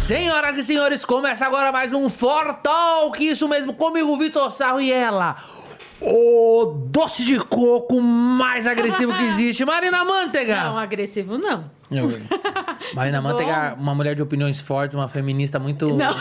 Senhoras e senhores, começa agora mais um For Talk, isso mesmo, comigo, Vitor Sarro, e ela, o doce de coco mais agressivo que existe, Marina Manteiga. Não, agressivo não. Marina Manteiga, uma mulher de opiniões fortes, uma feminista muito... Não,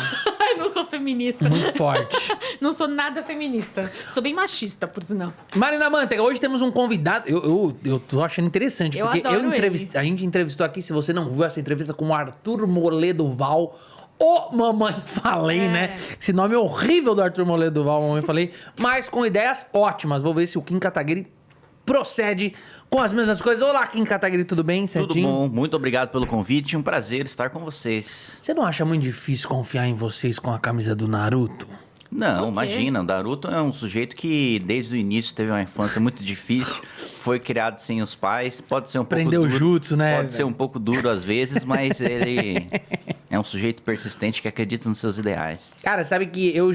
eu não sou feminista. Muito forte. Não sou nada feminista. Sou bem machista, por sinal. Marina Manteiga, hoje temos um convidado, eu tô achando interessante, Eu porque adoro a gente entrevistou aqui, se você não viu essa entrevista, com o Arthur Moledoval, ô Mamãe Falei, né? Esse nome é horrível do Arthur Moledoval, Mamãe Falei, mas com ideias ótimas. Vou ver se o Kim Kataguiri procede com as mesmas coisas. Olá, Kim Kataguiri, tudo bem? Certinho? Certinho? Tudo bom, muito obrigado pelo convite, um prazer estar com vocês. Você não acha muito difícil confiar em vocês com a camisa do Naruto? Não, imagina, o Naruto é um sujeito que desde o início teve uma infância muito difícil, foi criado sem os pais, pode ser um pouco duro, jutsu, né? Pode ser um pouco duro às vezes, mas ele é um sujeito persistente que acredita nos seus ideais. Cara, sabe que eu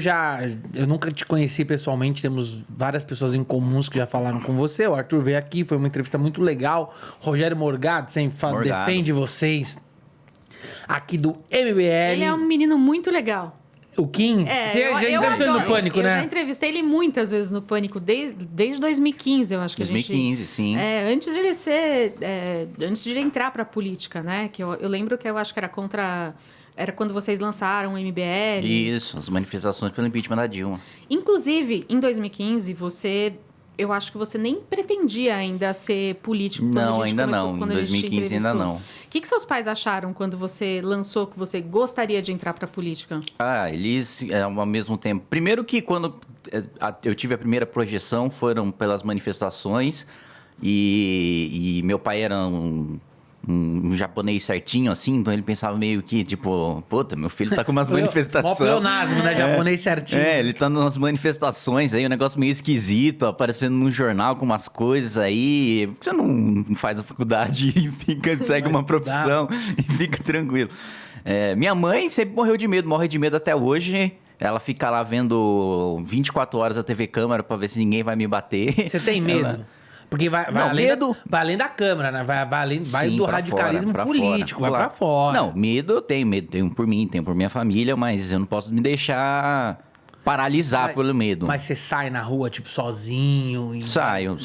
nunca te conheci pessoalmente, temos várias pessoas em comuns que já falaram com você, o Arthur veio aqui, foi uma entrevista muito legal, Rogério Morgado sempre defende vocês aqui do MBL. Ele é um menino muito legal. O Kim, você já entrevistou ele no Pânico, né? Eu já entrevistei ele muitas vezes no Pânico, desde 2015, eu acho que 2015, sim. Antes de ele antes de ele entrar pra política, né? Que eu lembro que eu acho que era contra... Era quando vocês lançaram o MBL. Isso, as manifestações pelo impeachment da Dilma. Inclusive, em 2015, eu acho que você nem pretendia ainda ser político. Não, ainda não. Em 2015 ainda não. O que seus pais acharam quando você lançou que você gostaria de entrar para a política? Eles, ao mesmo tempo... Primeiro que quando eu tive a primeira projeção, foram pelas manifestações. E meu pai era um japonês certinho, assim, então ele pensava meio que, tipo, puta, meu filho tá com umas manifestações. Mó pleonasmo, né? Japonês certinho. Ele tá nas manifestações aí, um negócio meio esquisito, aparecendo no jornal com umas coisas aí. Por que você não faz a faculdade e segue uma profissão e fica tranquilo? Minha mãe sempre morre de medo até hoje. Ela fica lá vendo 24 horas a TV Câmara pra ver se ninguém vai me bater. Você tem medo? Porque vai além da Câmara, né? Vai Sim, do radicalismo político, vai pra fora. Não, medo eu tenho tenho por mim, tenho por minha família, mas eu não posso me deixar paralisar pelo medo. Mas você sai na rua, tipo, sozinho? Saio.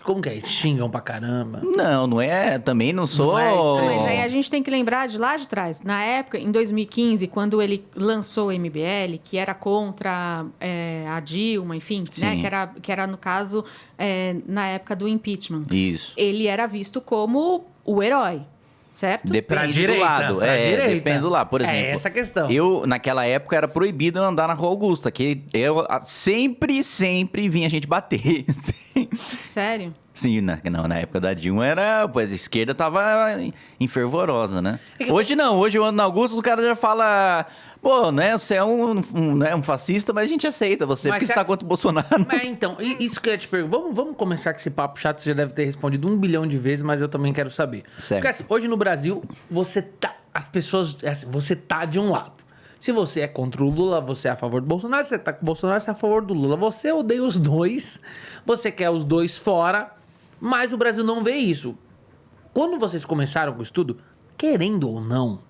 Como que é? Xingam pra caramba? Não é, também não sou... Mas aí a gente tem que lembrar de lá de trás. Na época, em 2015, quando ele lançou o MBL, que era contra a Dilma, enfim, né? Que era no caso, na época do impeachment. Isso. Ele era visto como o herói. Certo? Depende do lado. Depende do lado. Por exemplo, essa a questão. Eu, naquela época, era proibido andar na Rua Augusta, que eu sempre vinha a gente bater. Sério? Sim, na época da Dilma a esquerda tava enfervorosa, né? Hoje não, hoje eu ando na Augusta, o cara já fala... Pô, né, você é um fascista, mas a gente aceita você, porque você tá contra o Bolsonaro. Então, isso que eu ia te perguntar. Vamos começar com esse papo chato, você já deve ter respondido 1 bilhão de vezes, mas eu também quero saber. Certo. Porque assim, hoje no Brasil, você tá de um lado. Se você é contra o Lula, você é a favor do Bolsonaro. Se você tá com o Bolsonaro, você é a favor do Lula. Você odeia os dois, você quer os dois fora, mas o Brasil não vê isso. Quando vocês começaram com o estudo, querendo ou não,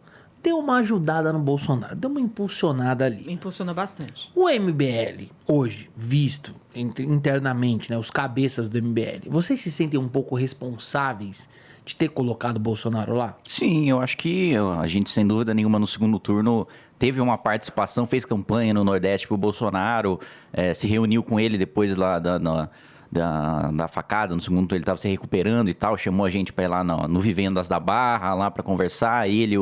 deu uma ajudada no Bolsonaro, deu uma impulsionada ali. Impulsionou bastante. O MBL, hoje, visto internamente, né, os cabeças do MBL, vocês se sentem um pouco responsáveis de ter colocado o Bolsonaro lá? Sim, eu acho que a gente, sem dúvida nenhuma, no segundo turno, teve uma participação, fez campanha no Nordeste pro Bolsonaro, se reuniu com ele depois lá da facada, no segundo turno ele estava se recuperando e tal, chamou a gente para ir lá no Vivendas da Barra, lá para conversar, ele,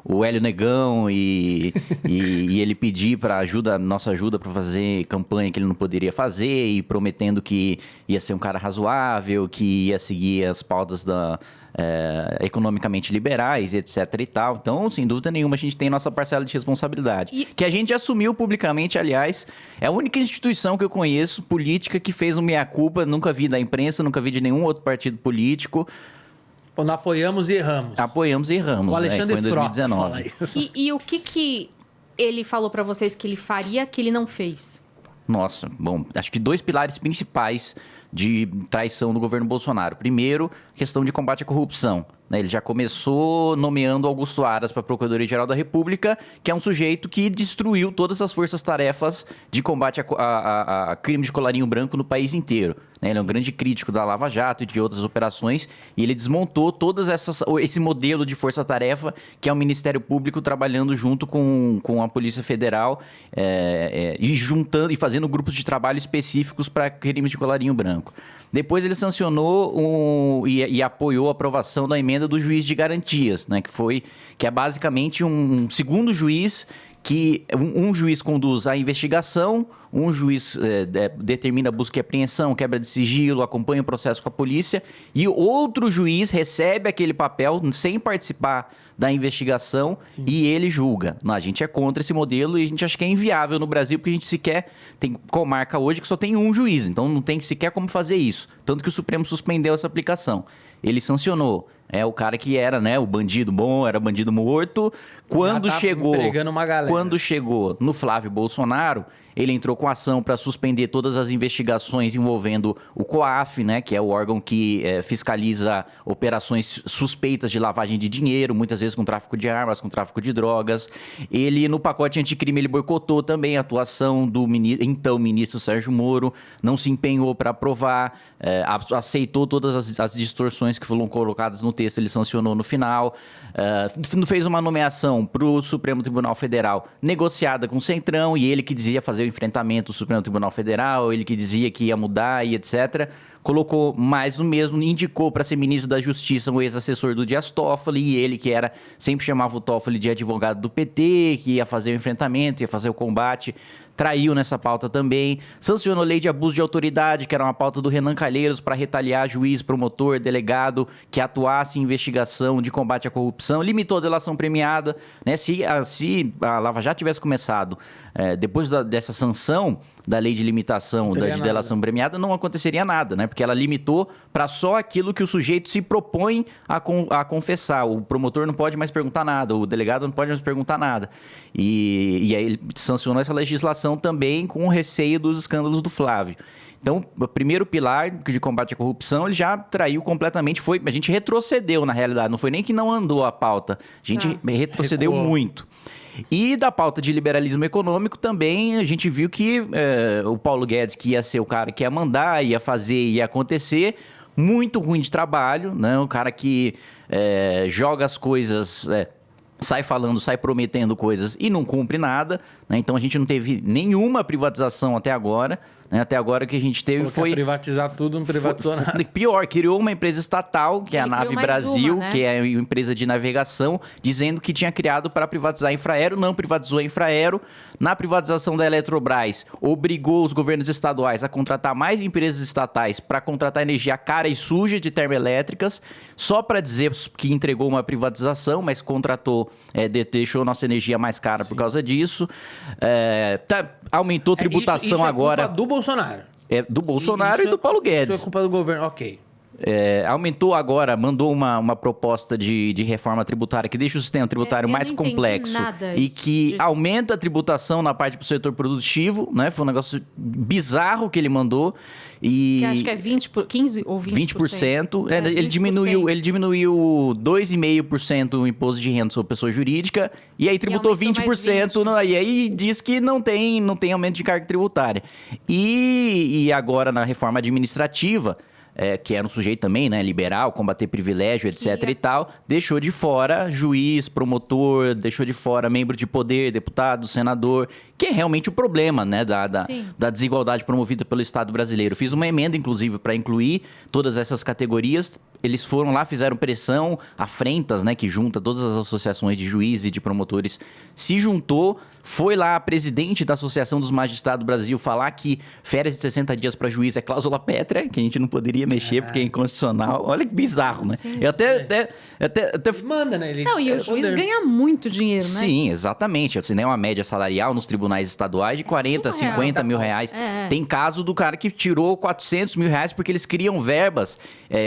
o Hélio Negão e ele pedir para nossa ajuda para fazer campanha que ele não poderia fazer e prometendo que ia ser um cara razoável, que ia seguir as pautas economicamente liberais, etc e tal. Então, sem dúvida nenhuma, a gente tem nossa parcela de responsabilidade. Que a gente assumiu publicamente, aliás. É a única instituição que eu conheço, política, que fez um meia-culpa. Nunca vi da imprensa, nunca vi de nenhum outro partido político. Quando apoiamos e erramos. Apoiamos e erramos. O Alexandre foi em 2019. E o que ele falou pra vocês que ele faria que ele não fez? Nossa, bom, acho que 2 pilares principais de traição do governo Bolsonaro. Primeiro, questão de combate à corrupção. né? Ele já começou nomeando Augusto Aras para a Procuradoria-Geral da República, que é um sujeito que destruiu todas as forças-tarefas de combate a crime de colarinho branco no país inteiro. Ele é um grande crítico da Lava Jato e de outras operações, e ele desmontou esse modelo de força-tarefa que é o Ministério Público trabalhando junto com a Polícia Federal e juntando e fazendo grupos de trabalho específicos para crimes de colarinho branco. Depois ele sancionou e apoiou a aprovação da emenda do juiz de garantias, né, que é basicamente um segundo juiz que um juiz conduz a investigação, um juiz determina a busca e apreensão, quebra de sigilo, acompanha o processo com a polícia, e outro juiz recebe aquele papel sem participar da investigação. Sim. E ele julga. Não, a gente é contra esse modelo e a gente acha que é inviável no Brasil, porque a gente sequer tem comarca hoje que só tem um juiz, então não tem sequer como fazer isso. Tanto que o Supremo suspendeu essa aplicação. Ele sancionou. É o cara que era, né, o bandido bom, era bandido morto. Quando chegou no Flávio Bolsonaro, ele entrou com ação para suspender todas as investigações envolvendo o COAF, né, que é o órgão que fiscaliza operações suspeitas de lavagem de dinheiro, muitas vezes com tráfico de armas, com tráfico de drogas. Ele, no pacote anticrime, ele boicotou também a atuação do então ministro Sérgio Moro, não se empenhou para aprovar, aceitou todas as distorções que foram colocadas no texto, ele sancionou no final, fez uma nomeação para o Supremo Tribunal Federal negociada com o Centrão, e ele que dizia fazer o enfrentamento do Supremo Tribunal Federal, ele que dizia que ia mudar e etc., colocou mais no mesmo, indicou para ser ministro da Justiça um ex-assessor do Dias Toffoli, e ele que sempre chamava o Toffoli de advogado do PT, que ia fazer o enfrentamento, ia fazer o combate, traiu nessa pauta também. Sancionou lei de abuso de autoridade, que era uma pauta do Renan Calheiros para retaliar juiz, promotor, delegado que atuasse em investigação de combate à corrupção. Limitou a delação premiada, né? Se a Lava Jato tivesse começado depois dessa sanção da lei de limitação de delação premiada, não aconteceria nada, né? Porque ela limitou para só aquilo que o sujeito se propõe a confessar. O promotor não pode mais perguntar nada, o delegado não pode mais perguntar nada. E aí ele sancionou essa legislação também com o receio dos escândalos do Flávio. Então, o primeiro pilar de combate à corrupção, ele já traiu completamente. A gente retrocedeu, na realidade. Não foi nem que não andou a pauta. A gente retrocedeu muito. E da pauta de liberalismo econômico também, a gente viu que o Paulo Guedes, que ia ser o cara que ia mandar, ia fazer, ia acontecer, muito ruim de trabalho, né? Um cara que joga as coisas... sai falando, sai prometendo coisas e não cumpre nada, né? Então a gente não teve nenhuma privatização até agora, né? Até agora o que a gente teve foi... privatizar tudo, não privatizou nada. Pior, criou uma empresa estatal, que é a Nave Brasil, né? Que é uma empresa de navegação, dizendo que tinha criado para privatizar a Infraero, não privatizou a Infraero. Na privatização da Eletrobras, obrigou os governos estaduais a contratar mais empresas estatais para contratar energia cara e suja de termoelétricas, só para dizer que entregou uma privatização, mas contratou, deixou nossa energia mais cara. Sim. Por causa disso. Aumentou tributação isso agora. É culpa do Bolsonaro. Do Bolsonaro e do Paulo Guedes. Isso é culpa do governo, ok. Aumentou agora, mandou uma proposta de reforma tributária que deixa o sistema tributário mais complexo e que aumenta a tributação na parte do setor produtivo, né? Foi um negócio bizarro que ele mandou. Que acho que é 15 ou 20%. Ele diminuiu 2,5% o imposto de renda sobre pessoa jurídica e aí tributou 20%. E aí diz que não tem aumento de carga tributária. E agora na reforma administrativa, que era um sujeito também, né, liberal, combater privilégio, etc. e tal, deixou de fora juiz, promotor, deixou de fora membro de poder, deputado, senador, que é realmente o problema, né, da desigualdade promovida pelo Estado brasileiro. Fiz uma emenda, inclusive, para incluir todas essas categorias. Eles foram lá, fizeram pressão, a Frentas, né, que junta todas as associações de juízes e de promotores, se juntou, foi lá a presidente da Associação dos Magistrados do Brasil falar que férias de 60 dias para juiz é cláusula pétrea, que a gente não poderia mexer porque é inconstitucional. Olha que bizarro, né? Sim. Eu até... Manda, né? Não, e o juiz ganha muito dinheiro, né? Sim, exatamente. Eu assinei uma média salarial nos tribunais estaduais de 40, 50 mil reais. Tem caso do cara que tirou 400 mil reais porque eles criam verbas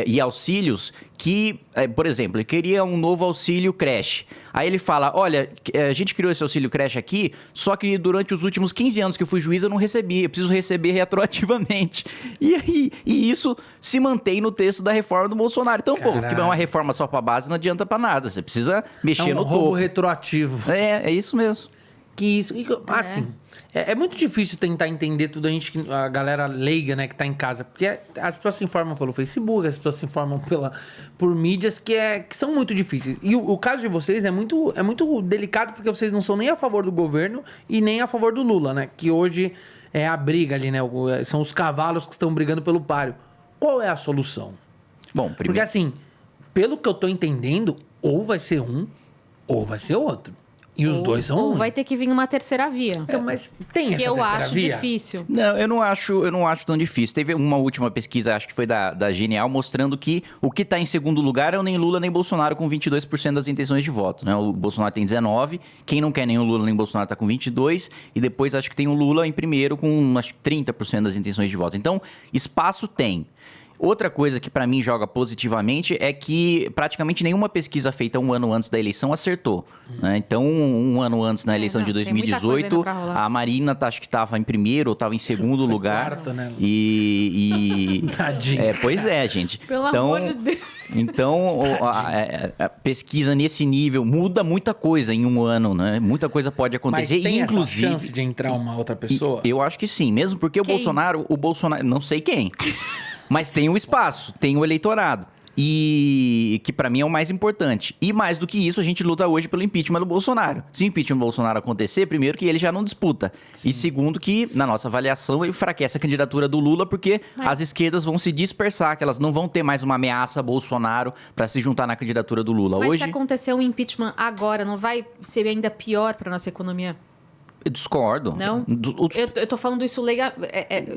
e auxílio auxílios que, por exemplo, ele queria um novo auxílio creche. Aí ele fala, olha, a gente criou esse auxílio creche aqui, só que durante os últimos 15 anos que eu fui juiz eu não recebi, eu preciso receber retroativamente. E isso se mantém no texto da reforma do Bolsonaro. Então, pô, que é uma reforma só pra base não adianta pra nada, você precisa mexer no topo. Roubo retroativo. É isso mesmo. Que isso, assim, é muito difícil tentar entender tudo a galera leiga, né, que tá em casa, porque as pessoas se informam pelo Facebook, as pessoas se informam por mídias que são muito difíceis. E o caso de vocês é muito delicado, porque vocês não são nem a favor do governo e nem a favor do Lula, né, que hoje é a briga ali, né, são os cavalos que estão brigando pelo páreo. Qual é a solução? Bom, primeiro... Porque assim, pelo que eu tô entendendo, ou vai ser um, ou vai ser outro. E os dois são ou vai ter que vir uma terceira via. Então, mas tem essa terceira via? Que eu acho difícil. Não, eu não acho tão difícil. Teve uma última pesquisa, acho que foi da Genial, mostrando que o que está em segundo lugar é o nem Lula nem Bolsonaro, com 22% das intenções de voto, né? O Bolsonaro tem 19%, quem não quer nem o Lula nem o Bolsonaro está com 22%, e depois acho que tem o Lula em primeiro com acho, 30% das intenções de voto. Então, espaço tem. Outra coisa que para mim joga positivamente é que praticamente nenhuma pesquisa feita um ano antes da eleição acertou. Né? Então, um ano antes na eleição de 2018, a Marina acho que estava em primeiro ou estava em segundo lugar. Quarto, né? Tadinho. Pois é, gente. Pelo amor de Deus. Então, a pesquisa nesse nível muda muita coisa em um ano, né? Muita coisa pode acontecer. Mas tem inclusive, essa chance de entrar uma outra pessoa? Eu acho que sim, mesmo porque o Bolsonaro, não sei quem. Mas tem o espaço, tem o eleitorado. E que pra mim é o mais importante. E mais do que isso, a gente luta hoje pelo impeachment do Bolsonaro. Se o impeachment do Bolsonaro acontecer, primeiro que ele já não disputa. Sim. E segundo que, na nossa avaliação, ele enfraquece a candidatura do Lula porque as esquerdas vão se dispersar, que elas não vão ter mais uma ameaça a Bolsonaro pra se juntar na candidatura do Lula. Mas hoje, se acontecer um impeachment agora, não vai ser ainda pior pra nossa economia? Eu discordo. Não? Eu tô falando isso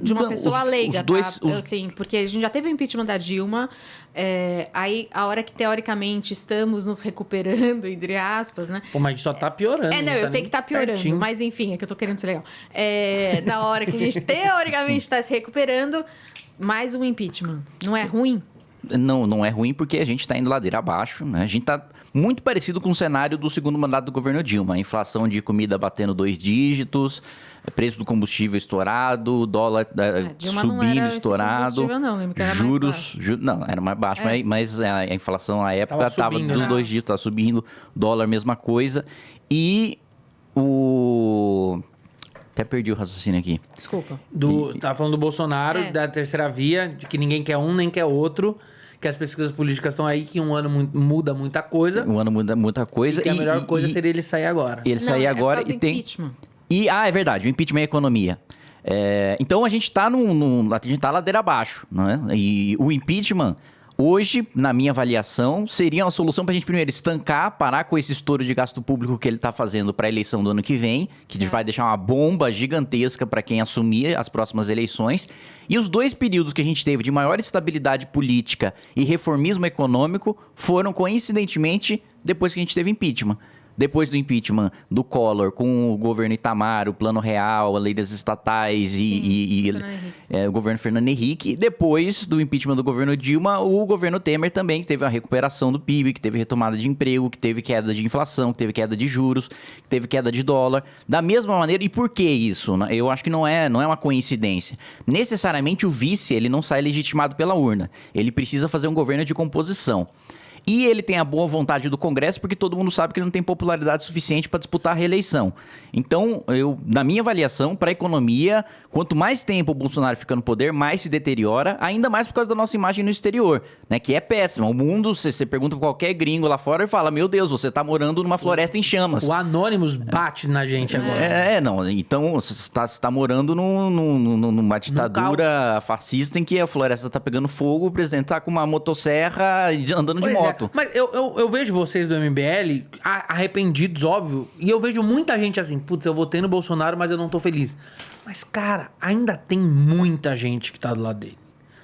de uma pessoa leiga, tá? Assim, porque a gente já teve o impeachment da Dilma, aí a hora que teoricamente estamos nos recuperando, entre aspas, né? Pô, mas só tá piorando. Eu sei que tá piorando, pertinho. Mas enfim, é que eu tô querendo ser legal. Na hora que a gente teoricamente tá se recuperando, mais um impeachment. Não é ruim? Não é ruim porque a gente está indo ladeira abaixo, né? A gente está muito parecido com o cenário do segundo mandato do governo Dilma. A inflação de comida batendo 2 dígitos, preço do combustível estourado, dólar subindo, estourado, juros... Não, era mais baixo, mas a inflação na época estava dos 2 dígitos, estava subindo, dólar, mesma coisa. E até perdi o raciocínio aqui. Desculpa. Tava falando do Bolsonaro, da terceira via, de que ninguém quer um, nem quer outro. Que as pesquisas políticas estão aí, que um ano muda muita coisa. Um ano muda muita coisa. E que a melhor coisa seria ele sair agora. Ele sair agora e tem... impeachment. É verdade, o impeachment é a economia. Então a gente tá a gente tá ladeira abaixo, né? E o impeachment... Hoje, na minha avaliação, seria uma solução para a gente primeiro estancar, parar com esse estouro de gasto público que ele está fazendo para a eleição do ano que vem, que vai deixar uma bomba gigantesca para quem assumir as próximas eleições. E os 2 períodos que a gente teve de maior estabilidade política e reformismo econômico foram, coincidentemente, depois que a gente teve impeachment. Depois do impeachment do Collor, com o governo Itamar, o Plano Real, a lei das estatais e o governo Fernando Henrique. E depois do impeachment do governo Dilma, o governo Temer também, que teve a recuperação do PIB, que teve retomada de emprego, que teve queda de inflação, que teve queda de juros, que teve queda de dólar. Da mesma maneira, e por que isso? Eu acho que não é uma coincidência. Necessariamente o vice, ele não sai legitimado pela urna. Ele precisa fazer um governo de composição. E ele tem a boa vontade do Congresso, porque todo mundo sabe que ele não tem popularidade suficiente para disputar a reeleição. Então, na minha avaliação, para a economia, quanto mais tempo o Bolsonaro fica no poder, mais se deteriora, ainda mais por causa da nossa imagem no exterior, né? Que é péssima. O mundo, você pergunta pra qualquer gringo lá fora e fala, meu Deus, você tá morando numa floresta em chamas. O Anonymous bate na gente agora. Não. Então, você tá morando numa ditadura fascista em que a floresta tá pegando fogo, o presidente tá com uma motosserra andando de moto. Mas eu vejo vocês do MBL arrependidos, óbvio, e eu vejo muita gente assim, putz, eu votei no Bolsonaro, mas eu não tô feliz. Mas, cara, ainda tem muita gente que tá do lado dele.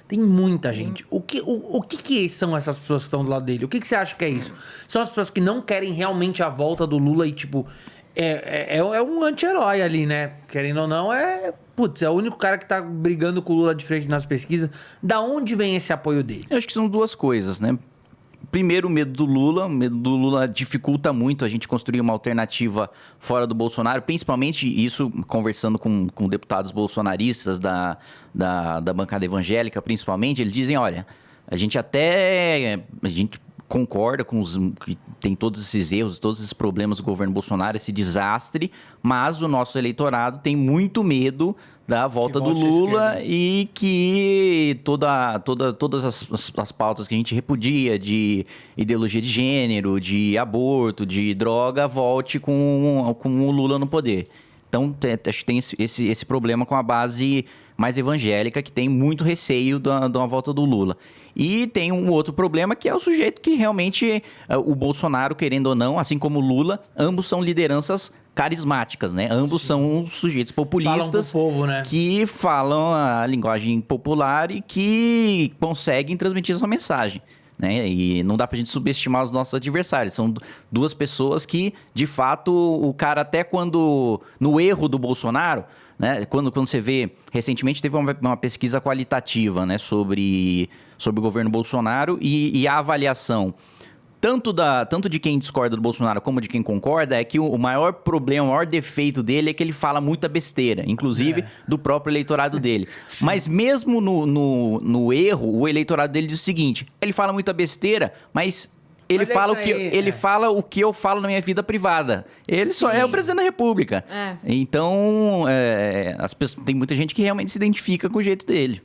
Tem muita gente. O que são essas pessoas que estão do lado dele? O que você acha que é isso? São as pessoas que não querem realmente a volta do Lula e, tipo, é um anti-herói ali, né? Querendo ou não, Putz, é o único cara que tá brigando com o Lula de frente nas pesquisas. Da onde vem esse apoio dele? Eu acho que são duas coisas, né? Primeiro, o medo do Lula. O medo do Lula dificulta muito a gente construir uma alternativa fora do Bolsonaro. Principalmente isso, conversando com deputados bolsonaristas da bancada evangélica, principalmente, eles dizem, olha, a gente concorda com que tem todos esses erros, todos esses problemas do governo Bolsonaro, esse desastre, mas o nosso eleitorado tem muito medo da volta do Lula e que todas as pautas que a gente repudia de ideologia de gênero, de aborto, de droga, volte com o Lula no poder. Então, acho que tem esse problema com a base mais evangélica, que tem muito receio da volta do Lula. E tem um outro problema, que é o sujeito que realmente, o Bolsonaro, querendo ou não, assim como o Lula, ambos são lideranças carismáticas, né? Ambos são sujeitos populistas povo, né? Que falam a linguagem popular e que conseguem transmitir sua mensagem, né? E não dá pra gente subestimar os nossos adversários. São duas pessoas que, de fato, o cara até quando... No erro do Bolsonaro, né? Quando você vê... Recentemente teve uma pesquisa qualitativa, né? Sobre o governo Bolsonaro e a avaliação tanto de quem discorda do Bolsonaro como de quem concorda é que o maior problema, o maior defeito dele é que ele fala muita besteira, inclusive do próprio eleitorado dele. Mas mesmo no erro, o eleitorado dele diz o seguinte, ele fala muita besteira, mas ele fala o que eu falo na minha vida privada. Ele só é o presidente da República. Então, tem muita gente que realmente se identifica com o jeito dele.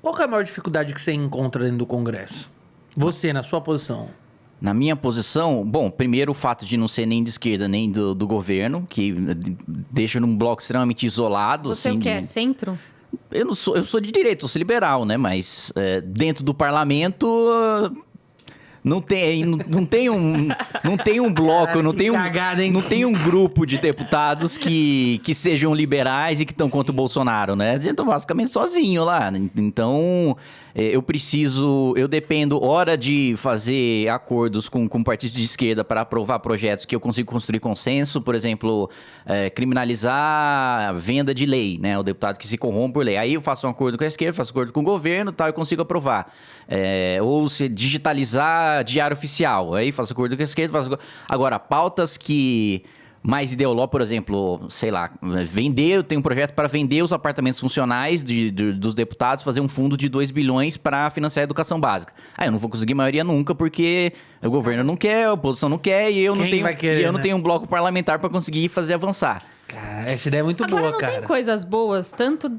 Qual que é a maior dificuldade que você encontra dentro do Congresso? Você, na sua posição. Na minha posição, bom, primeiro o fato de não ser nem de esquerda nem do governo, que deixa num bloco extremamente isolado. Você assim, o que é? Centro? Eu sou de direita, eu sou liberal, né? Mas dentro do parlamento... Não tem um bloco, Cara, não tem um grupo de deputados que sejam liberais e que estão contra o Bolsonaro, né? A gente tá basicamente sozinho lá. Então, eu dependo, hora de fazer acordos com partidos de esquerda para aprovar projetos que eu consigo construir consenso, por exemplo, criminalizar a venda de lei, né? O deputado que se corrompe por lei. Aí eu faço um acordo com a esquerda, faço um acordo com o governo, tal, eu consigo aprovar. Ou se digitalizar diário oficial, aí faço acordo com a esquerda, Agora, pautas que... mais ideológico, por exemplo, sei lá, eu tenho um projeto para vender os apartamentos funcionais dos deputados, fazer um fundo de 2 bilhões para financiar a educação básica. Aí eu não vou conseguir maioria nunca, porque o governo não quer, a oposição não quer, e eu não tenho um bloco parlamentar para conseguir fazer avançar. Cara, essa ideia é muito Agora, boa, não cara. tem coisas boas, tanto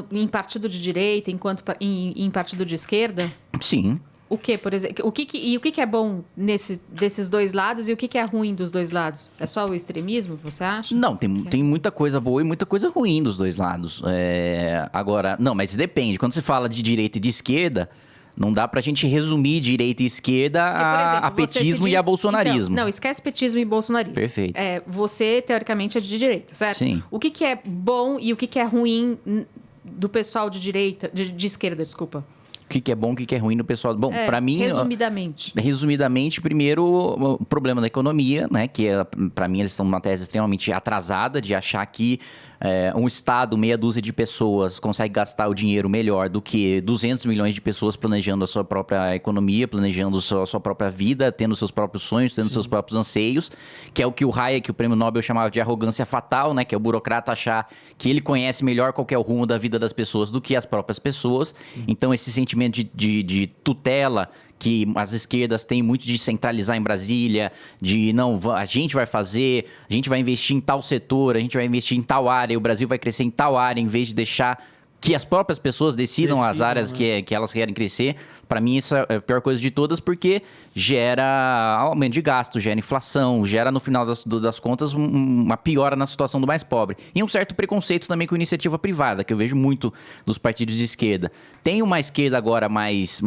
em partido de direita, quanto em partido de esquerda? Sim. O que, por exemplo? O que é bom desses dois lados e o que é ruim dos dois lados? É só o extremismo, você acha? Não, tem muita coisa boa e muita coisa ruim dos dois lados. Agora, não, mas depende. Quando você fala de direita e de esquerda, não dá pra gente resumir direita e esquerda a petismo e a bolsonarismo. Então, não, esquece petismo e bolsonarismo. Perfeito. Você, teoricamente, é de direita, certo? Sim. O que é bom e o que é ruim do pessoal de direita, de esquerda, desculpa? O que é bom, o que é ruim no pessoal. Bom, para mim... Resumidamente, primeiro, o problema da economia, né? Que, para mim, eles estão numa tese extremamente atrasada de achar que um Estado, meia dúzia de pessoas, consegue gastar o dinheiro melhor do que 200 milhões de pessoas planejando a sua própria economia, planejando a sua própria vida, tendo seus próprios sonhos, tendo seus próprios anseios, que é o que o Hayek, o prêmio Nobel, chamava de arrogância fatal, né? Que é o burocrata achar que ele conhece melhor qual que é o rumo da vida das pessoas do que as próprias pessoas. Sim. Então, esse sentimento de tutela que as esquerdas têm muito de centralizar em Brasília, de não, a gente vai fazer, a gente vai investir em tal setor, a gente vai investir em tal área, o Brasil vai crescer em tal área, em vez de deixar que as próprias pessoas decidam as áreas, né, que elas querem crescer. Para mim, isso é a pior coisa de todas, porque gera aumento de gasto, gera inflação, gera, no final das contas, uma piora na situação do mais pobre. E um certo preconceito também com iniciativa privada, que eu vejo muito nos partidos de esquerda. Tem uma esquerda agora mais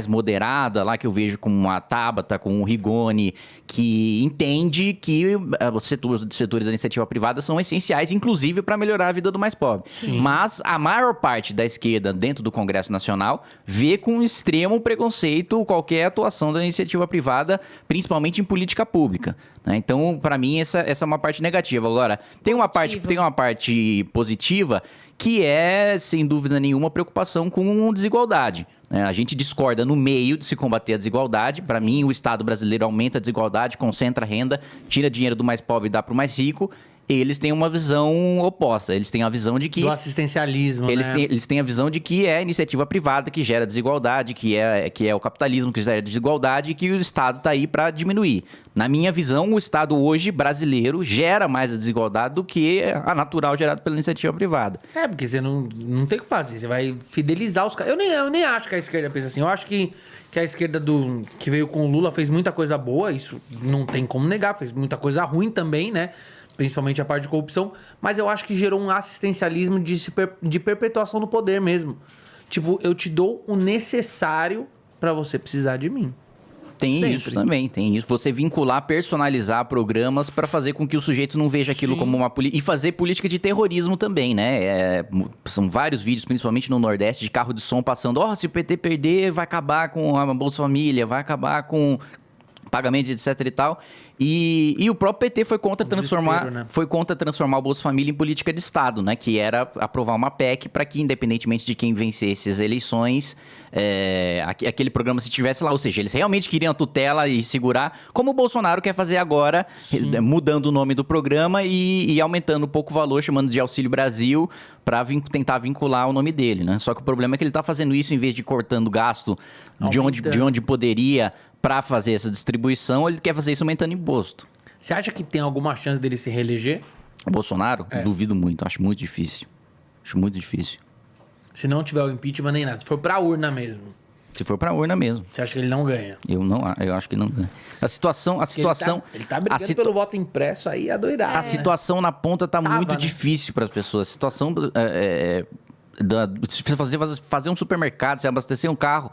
moderada, lá que eu vejo com a Tabata, com o Rigoni, que entende que os setores da iniciativa privada são essenciais, inclusive para melhorar a vida do mais pobre. Sim. Mas a maior parte da esquerda dentro do Congresso Nacional vê com extremo preconceito qualquer atuação da iniciativa privada, principalmente em política pública, né? Então, para mim, essa é uma parte negativa. Agora, tem uma parte positiva que é, sem dúvida nenhuma, preocupação com desigualdade. A gente discorda no meio de se combater a desigualdade. Para mim, o Estado brasileiro aumenta a desigualdade, concentra a renda, tira dinheiro do mais pobre e dá para o mais rico. Eles têm uma visão oposta. Eles têm a visão de que... Do assistencialismo, eles têm a visão de que é a iniciativa privada que gera desigualdade, que é o capitalismo que gera desigualdade e que o Estado está aí para diminuir. Na minha visão, o Estado hoje, brasileiro, gera mais a desigualdade do que a natural gerada pela iniciativa privada. Porque você não tem o que fazer. Você vai fidelizar os caras. Eu nem acho que a esquerda pensa assim. Eu acho que a esquerda que veio com o Lula fez muita coisa boa. Isso não tem como negar. Fez muita coisa ruim também, né? Principalmente a parte de corrupção, mas eu acho que gerou um assistencialismo de perpetuação do poder mesmo. Tipo, eu te dou o necessário pra você precisar de mim. Tem Sempre. Isso também, tem isso. Você vincular, personalizar programas pra fazer com que o sujeito não veja aquilo como uma política. E fazer política de terrorismo também, né? São vários vídeos, principalmente no Nordeste, de carro de som passando. Se o PT perder, vai acabar com a Bolsa Família, vai acabar com pagamento, etc e tal. E o próprio PT foi contra transformar o Bolsa Família em política de Estado, né? Que era aprovar uma PEC para que, independentemente de quem vencesse as eleições, aquele programa se tivesse lá. Ou seja, eles realmente queriam a tutela e segurar, como o Bolsonaro quer fazer agora, mudando o nome do programa e aumentando um pouco o valor, chamando de Auxílio Brasil, para tentar vincular o nome dele, né? Só que o problema é que ele está fazendo isso em vez de cortando gasto de onde poderia para fazer essa distribuição, ele quer fazer isso aumentando imposto. Você acha que tem alguma chance dele se reeleger? O Bolsonaro? Duvido muito, acho muito difícil. Se não tiver o impeachment nem nada, se for pra urna mesmo. Se for pra urna mesmo. Você acha que ele não ganha? Eu acho que não ganha. A situação... Ele tá brigando pelo voto impresso aí, é doidado. A situação na ponta tá muito difícil para as pessoas. A situação fazer um supermercado, se abastecer um carro,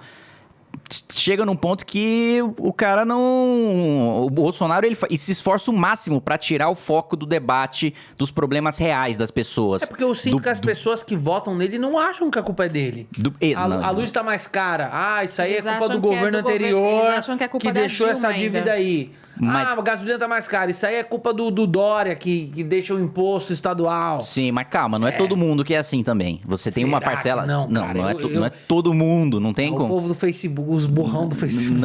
chega num ponto que o cara não... O Bolsonaro ele se esforça o máximo para tirar o foco do debate dos problemas reais das pessoas. Porque eu sinto que as pessoas que votam nele não acham que a culpa é dele. A luz tá mais cara. Isso aí Eles é culpa do governo anterior que deixou essa dívida aí. A gasolina tá mais cara. Isso aí é culpa do Dória que deixa o imposto estadual. Sim, mas calma, não é todo mundo que é assim também. Você tem uma parcela... Não, cara, não é todo mundo, não tem como. O povo do Facebook, os burrão do Facebook.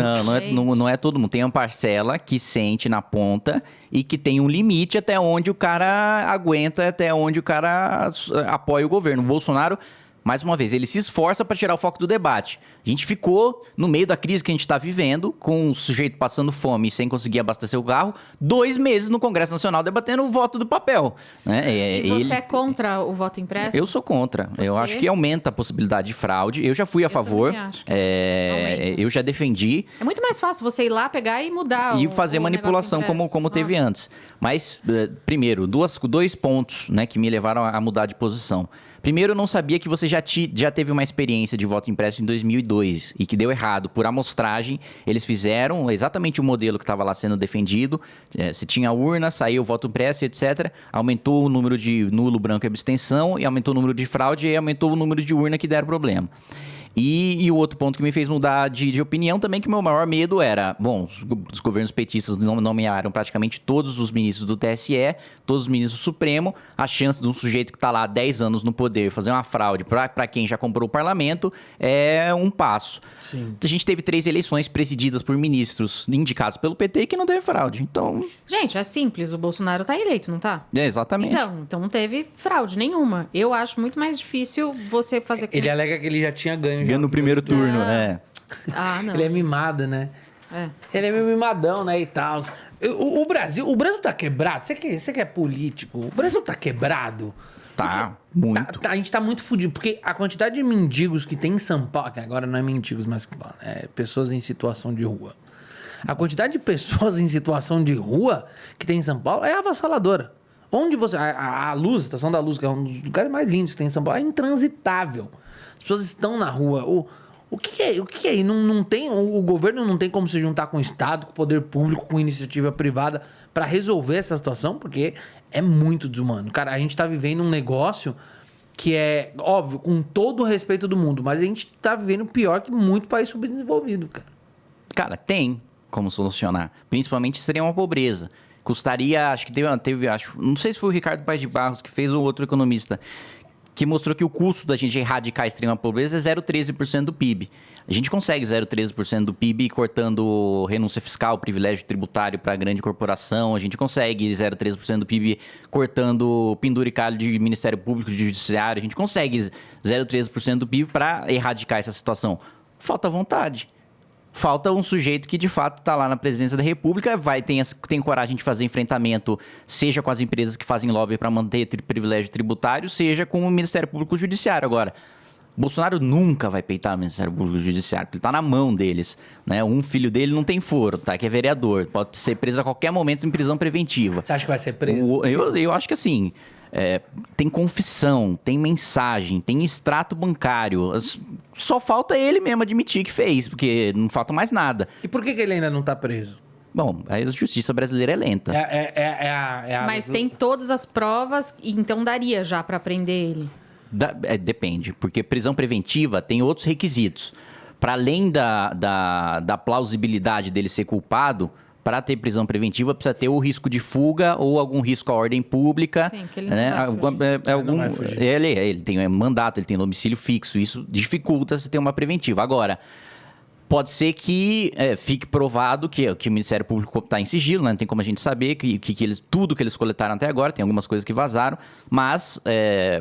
Não é todo mundo. Tem uma parcela que sente na ponta e que tem um limite até onde o cara aguenta, até onde o cara apoia o governo. O Bolsonaro... Mais uma vez, ele se esforça para tirar o foco do debate. A gente ficou, no meio da crise que a gente está vivendo, com um sujeito passando fome e sem conseguir abastecer o carro, 2 meses no Congresso Nacional debatendo o voto do papel. Né? Você é contra o voto impresso? Eu sou contra. Eu acho que aumenta a possibilidade de fraude. Eu já fui a favor. Eu já defendi. É muito mais fácil você ir lá, pegar e mudar e fazer manipulação como teve antes. Mas, primeiro, dois pontos, né, que me levaram a mudar de posição. Primeiro, eu não sabia que você já teve uma experiência de voto impresso em 2002 e que deu errado. Por amostragem, eles fizeram exatamente o modelo que estava lá sendo defendido. Se tinha urna, saiu o voto impresso, etc. Aumentou o número de nulo, branco e abstenção, e aumentou o número de fraude e aumentou o número de urna que deram problema. E o outro ponto que me fez mudar de opinião também, que o meu maior medo era... Bom, os governos petistas nomearam praticamente todos os ministros do TSE, todos os ministros do Supremo. A chance de um sujeito que está lá há 10 anos no poder fazer uma fraude para quem já comprou o parlamento é um passo. Sim. A gente teve 3 eleições presididas por ministros indicados pelo PT que não teve fraude. Então... Gente, é simples. O Bolsonaro tá eleito, não tá? Exatamente. Então não teve fraude nenhuma. Eu acho muito mais difícil você fazer... Ele alega que ele já tinha ganho no primeiro turno, não. Ele é mimado, né? Ele é meio mimadão, né, e tal. O Brasil tá quebrado. Você que é político, o Brasil tá quebrado. Tá, muito. A gente tá muito fudido, porque a quantidade de mendigos que tem em São Paulo, que agora não é mendigos, mas pessoas em situação de rua. A quantidade de pessoas em situação de rua que tem em São Paulo é avassaladora. Onde você... A Luz, a Estação da Luz, que é um dos lugares mais lindos que tem em São Paulo, é intransitável. As pessoas estão na rua. O que é? Não tem, o governo não tem como se juntar com o Estado, com o poder público, com iniciativa privada para resolver essa situação, porque é muito desumano. Cara, a gente tá vivendo um negócio que é, óbvio, com todo o respeito do mundo, mas a gente tá vivendo pior que muito país subdesenvolvido, cara. Cara, tem como solucionar. Principalmente extrema pobreza. Custaria, acho que não sei se foi o Ricardo Paes de Barros que fez ou outro economista, que mostrou que o custo da gente erradicar a extrema pobreza é 0,13% do PIB. A gente consegue 0,13% do PIB cortando renúncia fiscal, privilégio tributário para a grande corporação. A gente consegue 0,13% do PIB cortando penduricalho de Ministério Público, de Judiciário. A gente consegue 0,13% do PIB para erradicar essa situação. Falta vontade. Falta um sujeito que, de fato, está lá na presidência da República, tem coragem de fazer enfrentamento, seja com as empresas que fazem lobby para manter privilégio tributário, seja com o Ministério Público Judiciário. Agora, Bolsonaro nunca vai peitar o Ministério Público Judiciário, porque ele está na mão deles. Né? Um filho dele não tem foro, tá? Que é vereador. Pode ser preso a qualquer momento em prisão preventiva. Você acha que vai ser preso? Eu acho que assim... tem confissão, tem mensagem, tem extrato bancário. Só falta ele mesmo admitir que fez, porque não falta mais nada. E por que ele ainda não tá preso? Bom, a justiça brasileira é lenta. Mas tem todas as provas, então daria já para prender ele. Depende, porque prisão preventiva tem outros requisitos. Para além da plausibilidade dele ser culpado... Para ter prisão preventiva, precisa ter ou risco de fuga ou algum risco à ordem pública. Sim, que ele não vai fugir. Ele tem mandato, ele tem domicílio fixo. Isso dificulta se ter uma preventiva. Agora, pode ser que fique provado que o Ministério Público está em sigilo, né? Não tem como a gente saber tudo que eles coletaram até agora. Tem algumas coisas que vazaram. Mas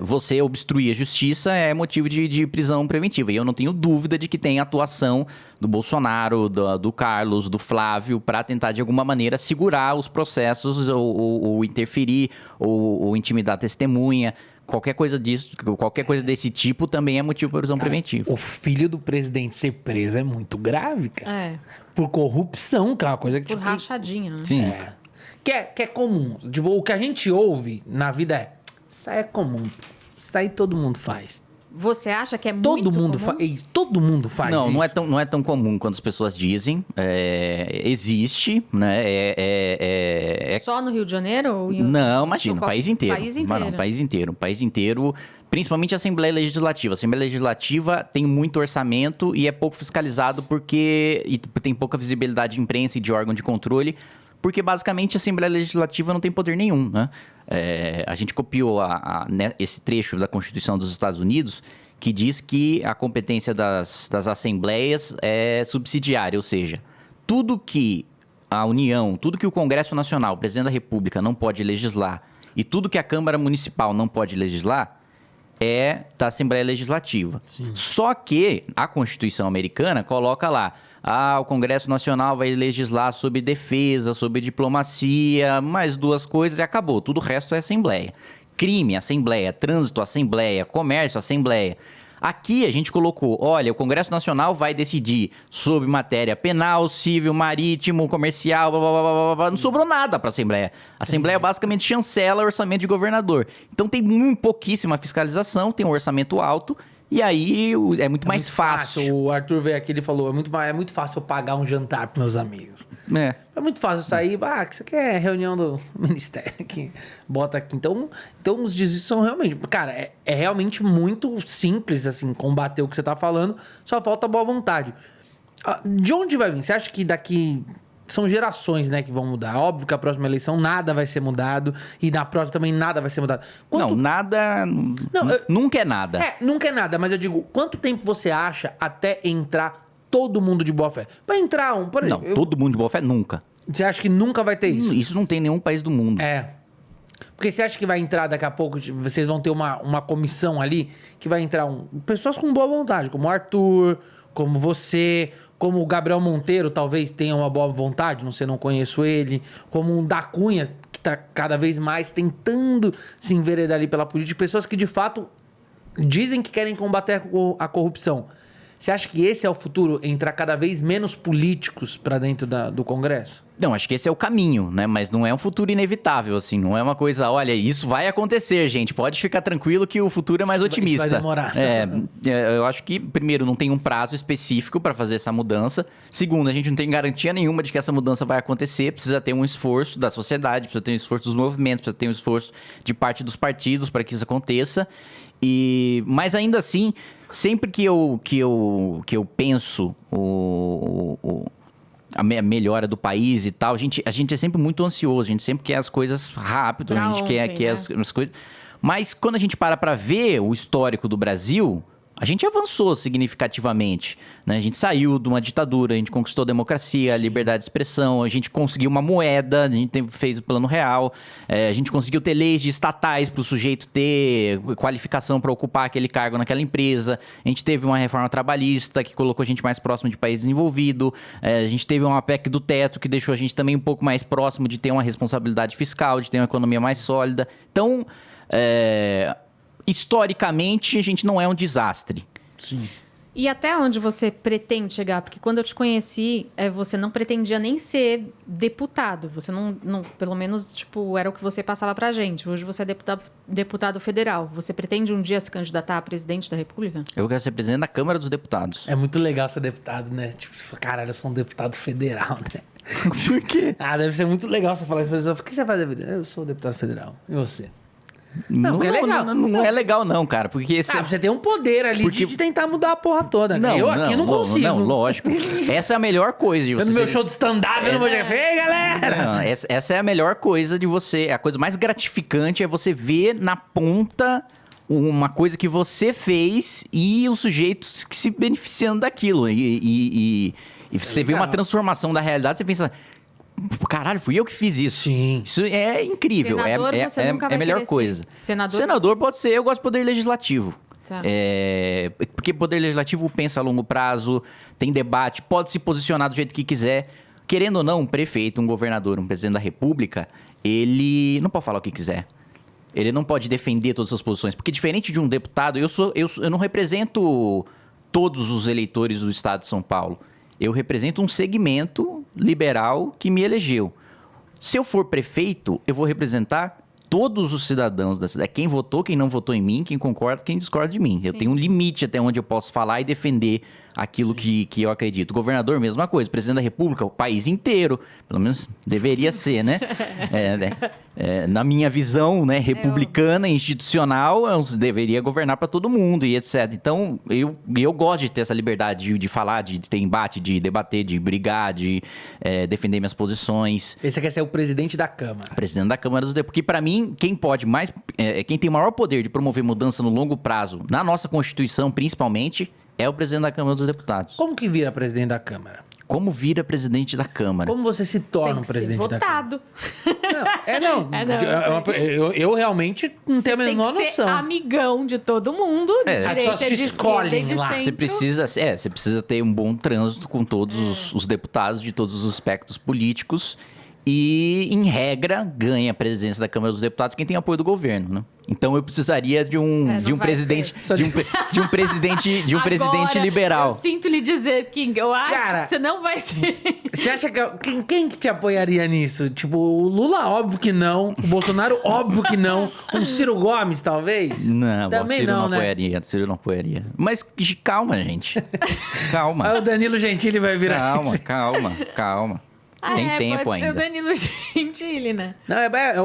você obstruir a justiça é motivo de prisão preventiva. E eu não tenho dúvida de que tem atuação do Bolsonaro, do Carlos, do Flávio, para tentar, de alguma maneira, segurar os processos ou interferir ou intimidar testemunha. Qualquer coisa desse tipo também é motivo para prisão preventiva. O filho do presidente ser preso é muito grave, cara. Por corrupção, que é uma coisa que... Por rachadinha, né? Sim. Que é comum. Tipo, o que a gente ouve na vida é... Isso aí é comum. Isso aí todo mundo faz. Você acha que é muito comum? Todo mundo faz não, isso. Não é tão comum quanto as pessoas dizem. Existe, né? Só no Rio de Janeiro? Ou não, imagina, o país inteiro. O país inteiro. Principalmente a Assembleia Legislativa. A Assembleia Legislativa tem muito orçamento e é pouco fiscalizado porque tem pouca visibilidade de imprensa e de órgão de controle, porque basicamente a Assembleia Legislativa não tem poder nenhum, né? A gente copiou esse trecho da Constituição dos Estados Unidos que diz que a competência das assembleias é subsidiária, ou seja, tudo que a União, tudo que o Congresso Nacional, o Presidente da República não pode legislar e tudo que a Câmara Municipal não pode legislar é da Assembleia Legislativa. Sim. Só que a Constituição americana coloca lá: o Congresso Nacional vai legislar sobre defesa, sobre diplomacia, mais duas coisas e acabou. Tudo o resto é Assembleia. Crime, Assembleia. Trânsito, Assembleia. Comércio, Assembleia. Aqui a gente colocou, olha, o Congresso Nacional vai decidir sobre matéria penal, civil, marítimo, comercial, blá, blá, blá, blá, blá. Não sobrou nada para a Assembleia. A Assembleia basicamente chancela o orçamento de governador. Então tem pouquíssima fiscalização, tem um orçamento alto. E aí é muito mais fácil. O Arthur veio aqui e falou, é muito fácil eu pagar um jantar para meus amigos. É muito fácil sair, que isso aqui é reunião do ministério, aqui, bota aqui. Então os desvios são realmente... Cara, é realmente muito simples, assim, combater o que você tá falando, só falta boa vontade. De onde vai vir? Você acha que daqui... São gerações, né, que vão mudar. Óbvio que a próxima eleição nada vai ser mudado. E na próxima também nada vai ser mudado. Nada... nunca é nada. Nunca é nada. Mas eu digo, quanto tempo você acha até entrar todo mundo de boa fé? Pra entrar por exemplo... todo mundo de boa fé nunca. Você acha que nunca vai ter isso? Isso não tem em nenhum país do mundo. Porque você acha que vai entrar daqui a pouco, vocês vão ter uma comissão ali, que vai entrar pessoas com boa vontade, como o Arthur, como você... Como o Gabriel Monteiro talvez tenha uma boa vontade, não conheço ele. Como um Da Cunha, que está cada vez mais tentando se enveredar ali pela política. Pessoas que, de fato, dizem que querem combater a corrupção. Você acha que esse é o futuro? Entrar cada vez menos políticos para dentro do Congresso? Não, acho que esse é o caminho, né? Mas não é um futuro inevitável, assim. Não é uma coisa, olha, isso vai acontecer, gente. Pode ficar tranquilo que o futuro é mais otimista. Isso vai demorar. Eu acho que, primeiro, não tem um prazo específico para fazer essa mudança. Segundo, a gente não tem garantia nenhuma de que essa mudança vai acontecer. Precisa ter um esforço da sociedade, precisa ter um esforço dos movimentos, precisa ter um esforço de parte dos partidos para que isso aconteça. Mas ainda assim, sempre que eu penso a melhora do país e tal, a gente é sempre muito ansioso, a gente sempre quer as coisas rápido, Pra a gente ontem, quer as coisas. Mas quando a gente para ver o histórico do Brasil, a gente avançou significativamente, né? A gente saiu de uma ditadura, a gente conquistou a democracia, a liberdade de expressão, a gente conseguiu uma moeda, a gente fez o Plano Real, a gente conseguiu ter leis estatais para o sujeito ter qualificação para ocupar aquele cargo naquela empresa, a gente teve uma reforma trabalhista que colocou a gente mais próximo de país desenvolvido, a gente teve uma PEC do teto que deixou a gente também um pouco mais próximo de ter uma responsabilidade fiscal, de ter uma economia mais sólida. Então, historicamente, a gente não é um desastre. Sim. E até onde você pretende chegar? Porque quando eu te conheci, você não pretendia nem ser deputado. Você não pelo menos, tipo, era o que você passava pra gente. Hoje você é deputado federal. Você pretende um dia se candidatar a presidente da República? Eu quero ser presidente da Câmara dos Deputados. É muito legal ser deputado, né? Tipo, caralho, eu sou um deputado federal, né? Por quê? Deve ser muito legal você falar isso pra pessoa. O que você faz da vida? Eu sou deputado federal. E você? Não é legal. Não é legal, não, cara. Porque você tem um poder ali de tentar mudar a porra toda. Né? Eu aqui não consigo. Não, lógico. Essa é a melhor coisa de você. No meu show de stand-up, eu não vou chegar. Ei, galera! Não, essa é a melhor coisa de você. A coisa mais gratificante é você ver na ponta uma coisa que você fez e os sujeitos que se beneficiando daquilo. E você vê uma transformação da realidade, você pensa... Caralho, fui eu que fiz isso. Sim. Isso é incrível. Senador, você nunca vai a melhor querer coisa. ser. Senador pode ser. Eu gosto de poder legislativo. Tá. Porque poder legislativo pensa a longo prazo, tem debate, pode se posicionar do jeito que quiser. Querendo ou não, um prefeito, um governador, um presidente da república, ele não pode falar o que quiser. Ele não pode defender todas as posições. Porque diferente de um deputado, eu não represento todos os eleitores do estado de São Paulo. Eu represento um segmento liberal que me elegeu. Se eu for prefeito, eu vou representar todos os cidadãos da cidade. Quem votou, quem não votou em mim, quem concorda, quem discorda de mim. Sim. Eu tenho um limite até onde eu posso falar e defender aquilo que eu acredito. O governador, mesma coisa. O presidente da república, o país inteiro. Pelo menos deveria ser, né? Na minha visão, né, republicana, institucional, deveria governar para todo mundo e etc. Então, eu gosto de ter essa liberdade de falar, de ter embate, de debater, de brigar, de defender minhas posições. Esse quer ser o presidente da Câmara. Presidente da Câmara dos Deputados. Porque, para mim, quem tem o maior poder de promover mudança no longo prazo, na nossa Constituição, principalmente, é o presidente da Câmara dos Deputados. Como que vira presidente da Câmara? Como vira presidente da Câmara? Como você se torna um presidente da Câmara? Eu realmente não tenho a menor noção. Tem que ser amigão de todo mundo. As pessoas te escolhem lá. Você precisa ter um bom trânsito com todos os deputados de todos os aspectos políticos. E, em regra, ganha a presidência da Câmara dos Deputados quem tem apoio do governo, né? Então eu precisaria de um presidente de um presidente liberal. Eu sinto lhe dizer, King, eu acho que você não vai ser. Você acha que quem que te apoiaria nisso? Tipo, o Lula, óbvio que não. O Bolsonaro, óbvio que não. Um Ciro Gomes, talvez? Não, também o Ciro não né? apoiaria. Ciro não apoiaria. Mas calma, gente. Calma. Aí o Danilo Gentili vai virar. Calma. Tem tempo ainda. Pode ser o Danilo Gentili, né? Não,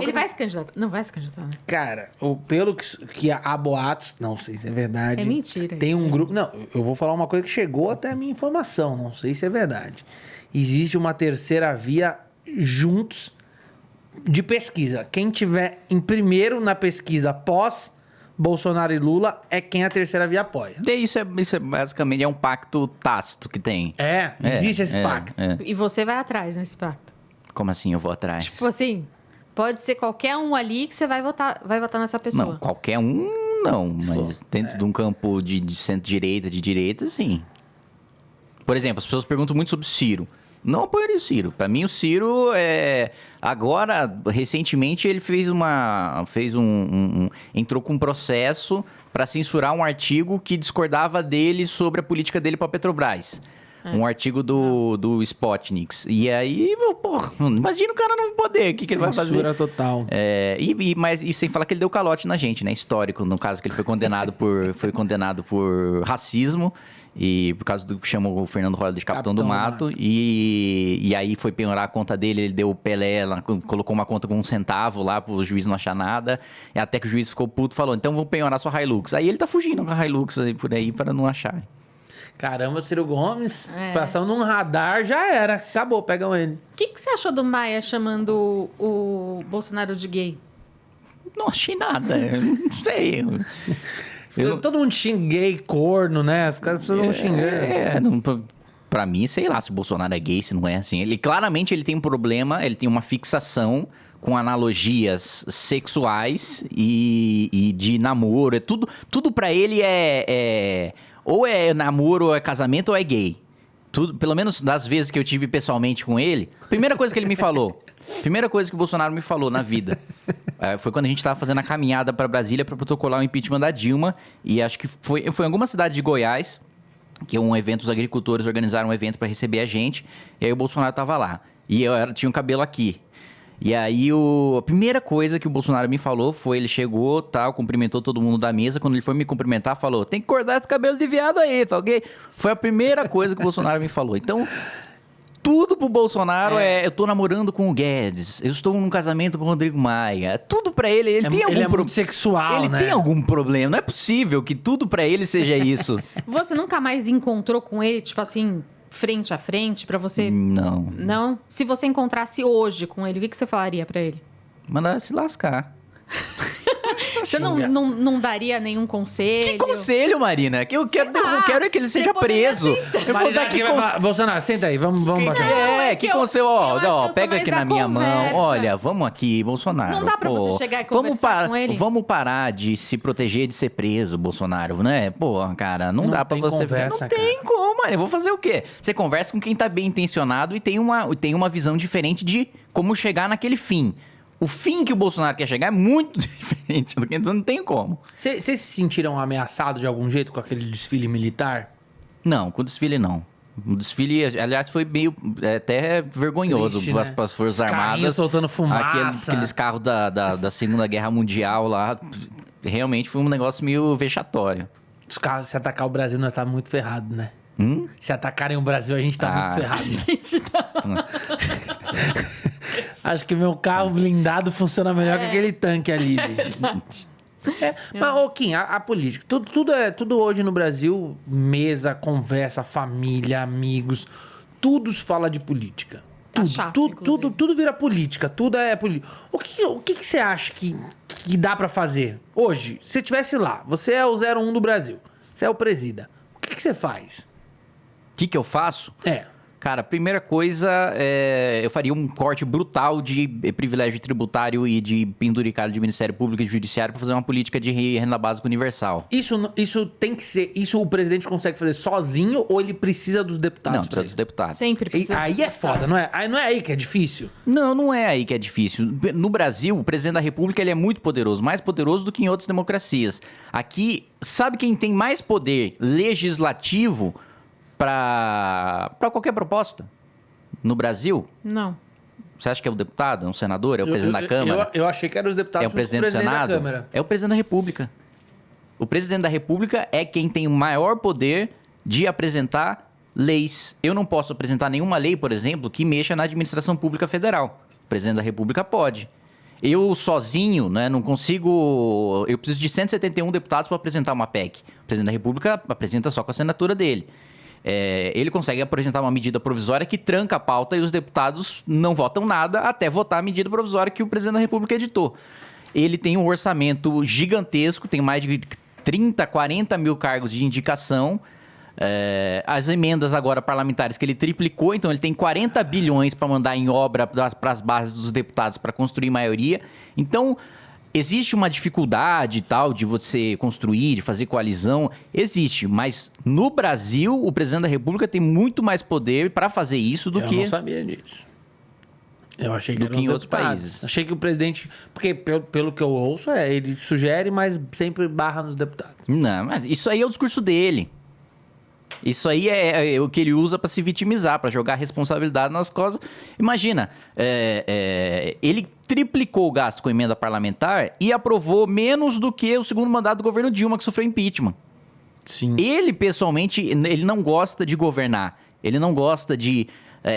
ele vai se candidatar. Não vai se candidatar, né? Cara, pelo que há boatos, não sei se é verdade. É mentira. Tem um grupo... Não, eu vou falar uma coisa que chegou até a minha informação. Não sei se é verdade. Existe uma terceira via juntos de pesquisa. Quem tiver em primeiro na pesquisa pós Bolsonaro e Lula é quem a terceira via apoia. Isso é basicamente um pacto tácito que tem. Existe esse pacto. E você vai atrás nesse pacto. Como assim eu vou atrás? Tipo assim, pode ser qualquer um ali que você vai votar nessa pessoa. Não, qualquer um não, mas dentro de um campo de centro-direita, de direita, sim. Por exemplo, as pessoas perguntam muito sobre o Ciro. Não apoiaria o Ciro. Para mim, o Ciro agora, recentemente, ele entrou com um processo para censurar um artigo que discordava dele sobre a política dele para a Petrobras. um artigo do Spotnix. E aí, porra, imagina o cara não poder, o que ele vai fazer? Censura total. Mas sem falar que ele deu calote na gente, né? Histórico, no caso que ele foi condenado por racismo. E por causa do que chamou o Fernando Holliday de Capitão do Mato. E aí foi penhorar a conta dele, ele deu o Pelé, colocou uma conta com 1 centavo lá pro juiz não achar nada. E até que o juiz ficou puto e falou, então vou penhorar sua Hilux. Aí ele tá fugindo com a Hilux por aí para não achar. Caramba, Ciro Gomes, passando num radar, já era. Acabou, pegam ele. O que você achou do Maia chamando o Bolsonaro de gay? Não achei nada, não sei. Todo mundo xinguei, corno, né? As pessoas vão xingando. Pra mim, sei lá se o Bolsonaro é gay, se não é assim. Ele claramente tem um problema, ele tem uma fixação com analogias sexuais e de namoro. Tudo pra ele ou é namoro, ou é casamento, ou é gay. Tudo, pelo menos das vezes que eu tive pessoalmente com ele, primeira coisa que ele me falou, primeira coisa que o Bolsonaro me falou na vida, foi quando a gente estava fazendo a caminhada para Brasília para protocolar o impeachment da Dilma, e acho que foi em alguma cidade de Goiás, que os agricultores organizaram um evento para receber a gente, e aí o Bolsonaro estava lá, e tinha um cabelo aqui. E aí, a primeira coisa que o Bolsonaro me falou foi, ele chegou, tal, cumprimentou todo mundo da mesa, quando ele foi me cumprimentar, falou, tem que cortar esse cabelo de viado aí, tá ok? Foi a primeira coisa que o Bolsonaro me falou. Então, tudo pro Bolsonaro eu tô namorando com o Guedes, eu estou num casamento com o Rodrigo Maia, tudo pra ele tem algum muito sexual, né? Ele tem algum problema, não é possível que tudo pra ele seja isso. Você nunca mais encontrou com ele, tipo assim, frente a frente, pra você... Não. Não? Se você encontrasse hoje com ele, o que você falaria pra ele? Mandar se lascar. Você não daria nenhum conselho? Que conselho, Marina? Que eu quero é que ele seja preso. Eu vou dar que conselho. Bolsonaro, senta aí, vamos bater. Que conselho, pega aqui na minha mão. Olha, vamos aqui, Bolsonaro. Não dá pra você chegar e conversar com ele? Vamos parar de se proteger de ser preso, Bolsonaro, né? Pô, cara, não dá pra você... Conversa, não tem como, Marina. Eu vou fazer o quê? Você conversa com quem tá bem intencionado e tem uma visão diferente de como chegar naquele fim. O fim que o Bolsonaro quer chegar é muito diferente do que não tem como. Vocês se sentiram ameaçados de algum jeito com aquele desfile militar? Não, com o desfile não. O desfile, aliás, foi meio até vergonhoso. Triste, né? As Forças Armadas. Soltando fumaça. Aqueles carros da Segunda Guerra Mundial lá. Realmente foi um negócio meio vexatório. Os carros, se atacar o Brasil, nós tá muito ferrado, né? Se atacarem o Brasil, a gente tá muito ferrado. Né? A gente tá... Acho que meu carro blindado funciona melhor que aquele tanque ali, bicho. Mas, Kim, a política, tudo hoje no Brasil, mesa, conversa, família, amigos, tudo se fala de política. Tá chato, tudo vira política, tudo é política. O que você acha que dá pra fazer hoje? Se você estivesse lá, você é o 01 do Brasil, você é o presida, o que você faz? O que eu faço? Cara, primeira coisa, eu faria um corte brutal de privilégio tributário e de penduricalho de Ministério Público e de Judiciário para fazer uma política de renda básica universal. Isso tem que ser... Isso o presidente consegue fazer sozinho ou ele precisa dos deputados? Não, precisa dos deputados. Sempre precisa. Aí é foda, não é? Não é aí que é difícil? Não é aí que é difícil. No Brasil, o presidente da República ele é muito poderoso, mais poderoso do que em outras democracias. Aqui, sabe quem tem mais poder legislativo para qualquer proposta no Brasil? Não. Você acha que é o deputado, é um senador, é o presidente da Câmara? Eu achei que era os deputados. É o presidente do Senado? Da Câmara. É o presidente da República. O presidente da República é quem tem o maior poder de apresentar leis. Eu não posso apresentar nenhuma lei, por exemplo, que mexa na administração pública federal. O presidente da República pode. Eu sozinho, né, não consigo... Eu preciso de 171 deputados para apresentar uma PEC. O presidente da República apresenta só com a assinatura dele. Ele consegue apresentar uma medida provisória que tranca a pauta e os deputados não votam nada até votar a medida provisória que o presidente da República editou. Ele tem um orçamento gigantesco, tem mais de 30, 40 mil cargos de indicação. As emendas agora parlamentares que ele triplicou, então ele tem 40 bilhões para mandar em obra para as bases dos deputados para construir maioria. Então... Existe uma dificuldade e tal de você construir, de fazer coalizão? Existe, mas no Brasil o presidente da República tem muito mais poder para fazer isso do que... Eu não sabia disso. Eu achei que em outros países. Achei que o presidente... Porque pelo que eu ouço, ele sugere, mas sempre barra nos deputados. Não, mas isso aí é o discurso dele. Isso aí é o que ele usa para se vitimizar, para jogar a responsabilidade nas costas. Imagina, ele triplicou o gasto com emenda parlamentar e aprovou menos do que o segundo mandato do governo Dilma, que sofreu impeachment. Sim. Ele, pessoalmente, ele não gosta de governar. Ele não gosta de...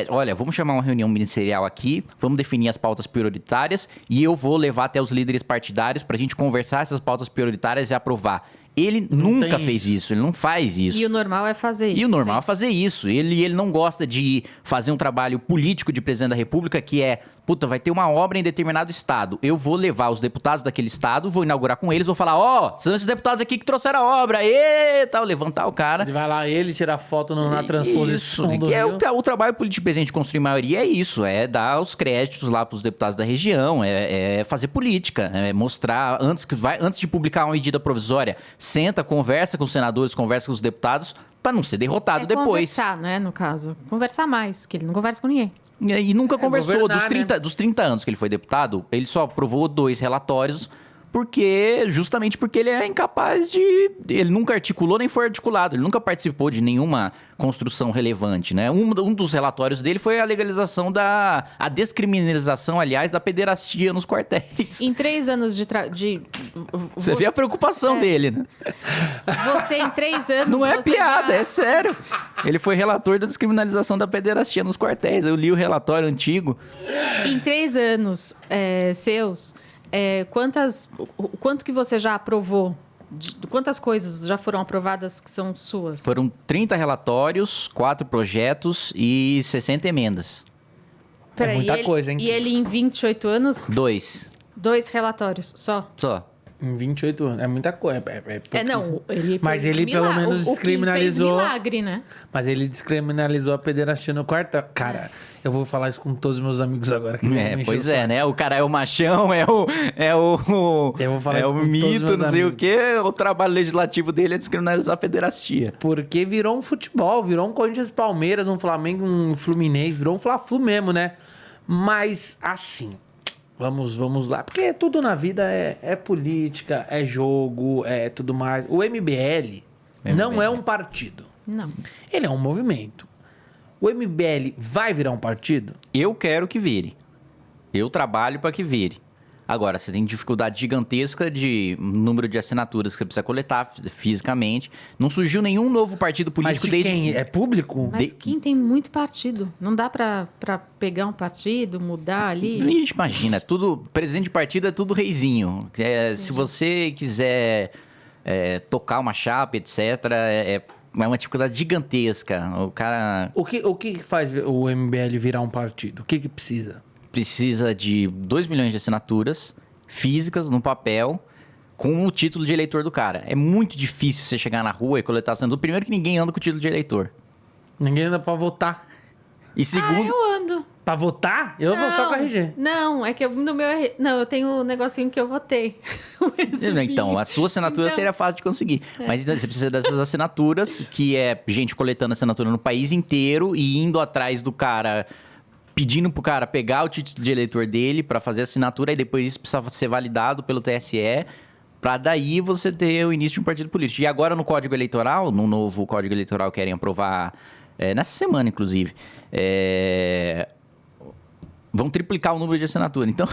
olha, vamos chamar uma reunião ministerial aqui, vamos definir as pautas prioritárias e eu vou levar até os líderes partidários para a gente conversar essas pautas prioritárias e aprovar. Ele nunca fez isso, ele não faz isso. E o normal é fazer isso. E o normal é fazer isso. Ele não gosta de fazer um trabalho político de presidente da República que é, puta, vai ter uma obra em determinado estado. Eu vou levar os deputados daquele estado, vou inaugurar com eles, vou falar, são esses deputados aqui que trouxeram a obra, tal, levantar o cara. Ele vai lá, ele tirar foto na transposição isso, do que é Rio. o trabalho político de presidente de construir maioria, é isso, é dar os créditos lá pros deputados da região, é fazer política, é mostrar, antes de publicar uma medida provisória, senta, conversa com os senadores, conversa com os deputados, para não ser derrotado depois. Conversar, né, no caso. Conversar mais, que ele não conversa com ninguém. E nunca conversou. governar, Dos 30 anos que ele foi deputado, ele só aprovou 2 relatórios, justamente porque ele é incapaz de... Ele nunca articulou nem foi articulado, ele nunca participou de nenhuma construção relevante, né? Um dos relatórios dele foi a legalização a descriminalização, aliás, da pederastia nos quartéis. Em 3 anos Você vê a preocupação dele, né? Você em 3 anos... Não é você piada, já... é sério. Ele foi relator da descriminalização da pederastia nos quartéis. Eu li o relatório antigo. Em 3 anos seus, quanto que você já aprovou? Quantas coisas já foram aprovadas que são suas? Foram 30 relatórios, 4 projetos e 60 emendas. Peraí, muita coisa, hein? E ele em 28 anos, 2 relatórios só? só. Em 28 anos. É muita coisa. Não, ele Mas fez ele pelo menos o Kim descriminalizou. fez milagre, né? Mas ele descriminalizou a pederastia no quarto. Cara, eu vou falar isso com todos os meus amigos agora. Que vão me encher Pois o saco. né? O cara é o machão, Eu vou falar isso o com todos os mito, meus não sei o amigos. quê. O trabalho legislativo dele é descriminalizar a pederastia. Porque virou um futebol, virou um Corinthians e Palmeiras, um Flamengo, um Fluminense, virou um Fla-Flu mesmo, né? Mas, assim, vamos lá. Porque tudo na vida é política, é jogo, é tudo mais. O MBL não é um partido. Não. Ele é um movimento. O MBL vai virar um partido? Eu quero que vire. Eu trabalho para que vire. Agora, você tem dificuldade gigantesca de número de assinaturas que você precisa coletar fisicamente. Não surgiu nenhum novo partido Mas político de desde... quem? É público? Mas quem tem muito partido? Não dá pra pegar um partido, mudar ali? Ixi, imagina, presidente de partido é tudo reizinho. Se você quiser tocar uma chapa, etc., é uma dificuldade gigantesca. O cara O que faz o MBL virar um partido? O que precisa? precisa de 2 milhões de assinaturas físicas, no papel, com o título de eleitor do cara. É muito difícil você chegar na rua e coletar assinatura. Primeiro que ninguém anda com o título de eleitor. Ninguém anda pra votar. E segundo... Eu ando. Pra votar? Eu vou só com a RG. Não, é que no meu... Não, eu tenho um negocinho que eu votei. Então, a sua assinatura seria fácil de conseguir. Mas então, você precisa dessas assinaturas, que é gente coletando assinatura no país inteiro e indo atrás do cara, pedindo pro cara pegar o título de eleitor dele pra fazer a assinatura, e depois isso precisa ser validado pelo TSE, pra daí você ter o início de um partido político. E agora no Código Eleitoral, no novo Código Eleitoral querem aprovar, nessa semana inclusive, vão triplicar o número de assinatura. Então...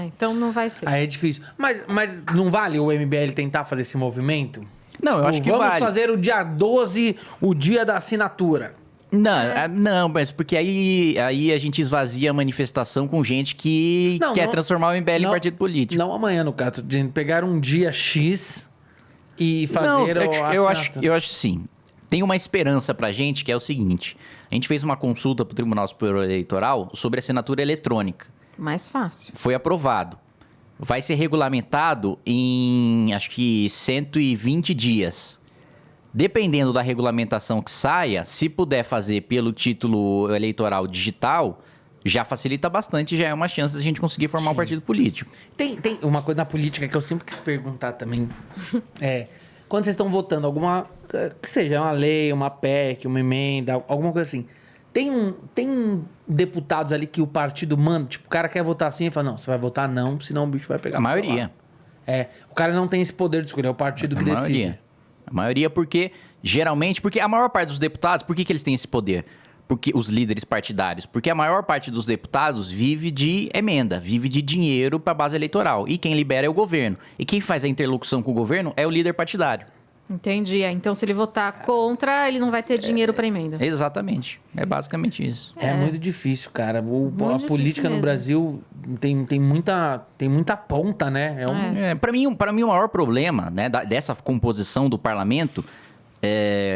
então não vai ser. Aí é difícil. Mas não vale o MBL tentar fazer esse movimento? Não, eu acho que vamos vale. fazer o dia 12, o dia da assinatura. Não, mas porque aí a gente esvazia a manifestação com gente que quer transformar o MBL em partido político. Não amanhã, no caso, de pegar um dia X e fazer eu acho sim. Tem uma esperança pra gente que é o seguinte: a gente fez uma consulta pro Tribunal Superior Eleitoral sobre assinatura eletrônica. Mais fácil. Foi aprovado. Vai ser regulamentado em, acho que, 120 dias. Dependendo da regulamentação que saia, se puder fazer pelo título eleitoral digital, já facilita bastante, já é uma chance de a gente conseguir formar um partido político. Tem uma coisa na política que eu sempre quis perguntar também. Quando vocês estão votando alguma... Que seja uma lei, uma PEC, uma emenda, alguma coisa assim. Tem deputados ali que o partido manda, tipo, o cara quer votar assim e fala, não, você vai votar não, senão o bicho vai pegar. A maioria. O cara não tem esse poder de escolher, é o partido que decide. A maioria porque Geralmente, porque a maior parte dos deputados, por que eles têm esse poder? Porque os líderes partidários, porque a maior parte dos deputados vive de emenda, vive de dinheiro para a base eleitoral. E quem libera é o governo. E quem faz a interlocução com o governo é o líder partidário. Entendi. Então, se ele votar contra, ele não vai ter dinheiro para emenda. Exatamente. É basicamente isso. É muito difícil, cara. A difícil política no mesmo. Brasil tem muita ponta, né? Para mim, o maior problema, né, dessa composição do parlamento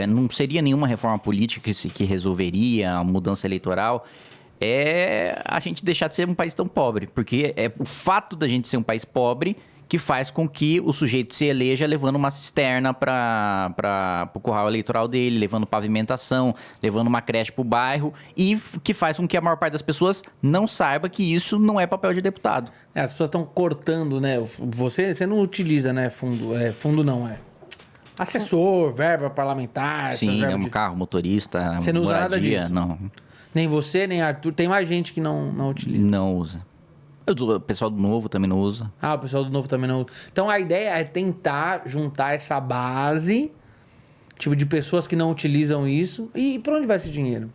não seria nenhuma reforma política que resolveria a mudança eleitoral. É a gente deixar de ser um país tão pobre. Porque é o fato da gente ser um país pobre que faz com que o sujeito se eleja levando uma cisterna para o curral eleitoral dele, levando pavimentação, levando uma creche para o bairro, e que faz com que a maior parte das pessoas não saiba que isso não é papel de deputado. As pessoas estão cortando, né? Você não utiliza, né? Fundo não, assessor, verba parlamentar. Sim, é um carro, motorista, você não usa nada moradia, disso? Não. Nem você, nem Arthur. Tem mais gente que não utiliza. Não usa. O pessoal do Novo também não usa. O pessoal do Novo também não usa. Então, a ideia é tentar juntar essa base, tipo, de pessoas que não utilizam isso. E pra onde vai esse dinheiro?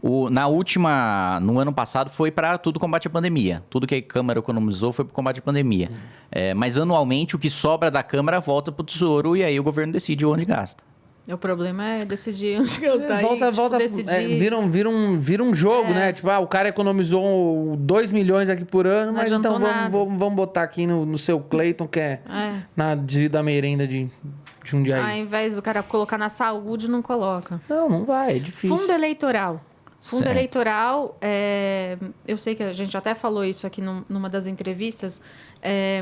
No ano passado foi para tudo combate à pandemia. Tudo que a Câmara economizou foi para o combate à pandemia. Mas anualmente o que sobra da Câmara volta para o Tesouro e aí o governo decide onde gasta. O problema é decidir onde gastar. Volta. Decidir... Vira um jogo, né? Tipo, o cara economizou 2 milhões aqui por ano, mas então vamos botar aqui no seu Cleiton, que é na desvio da merenda de Jundiaí. Ao invés do cara colocar na saúde, não coloca. Não vai, é difícil. Fundo eleitoral. Fundo Certo. eleitoral, eu sei que a gente até falou isso aqui numa das entrevistas,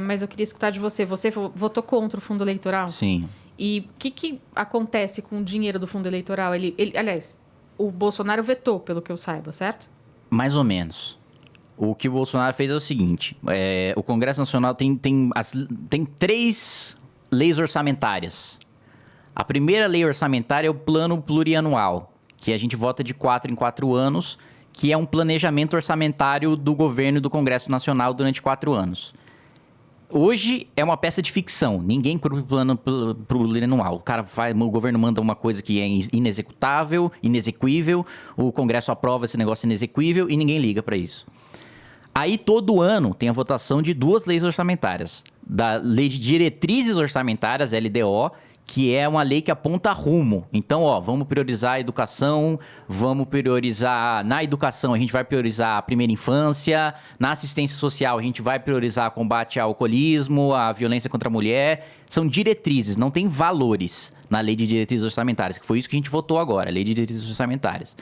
mas eu queria escutar de você. Você votou contra o fundo eleitoral? Sim. E o que acontece com o dinheiro do fundo eleitoral? Aliás, o Bolsonaro vetou, pelo que eu saiba, certo? Mais ou menos. O que o Bolsonaro fez é o seguinte: o Congresso Nacional tem 3 leis orçamentárias. A primeira lei orçamentária é o Plano Plurianual, que a gente vota de 4 em 4 anos, que é um planejamento orçamentário do governo e do Congresso Nacional durante 4 anos. Hoje é uma peça de ficção. Ninguém cumpre o plano plurianual. O governo manda uma coisa que é inexecutável, inexequível, o Congresso aprova esse negócio inexequível e ninguém liga para isso. Aí, todo ano, tem a votação de 2 leis orçamentárias. Da Lei de Diretrizes Orçamentárias, LDO, que é uma lei que aponta rumo. Então, vamos priorizar a educação, na educação a gente vai priorizar a primeira infância, na assistência social a gente vai priorizar o combate ao alcoolismo, a violência contra a mulher. São diretrizes, não tem valores na Lei de Diretrizes Orçamentárias, que foi isso que a gente votou agora, a Lei de Diretrizes Orçamentárias.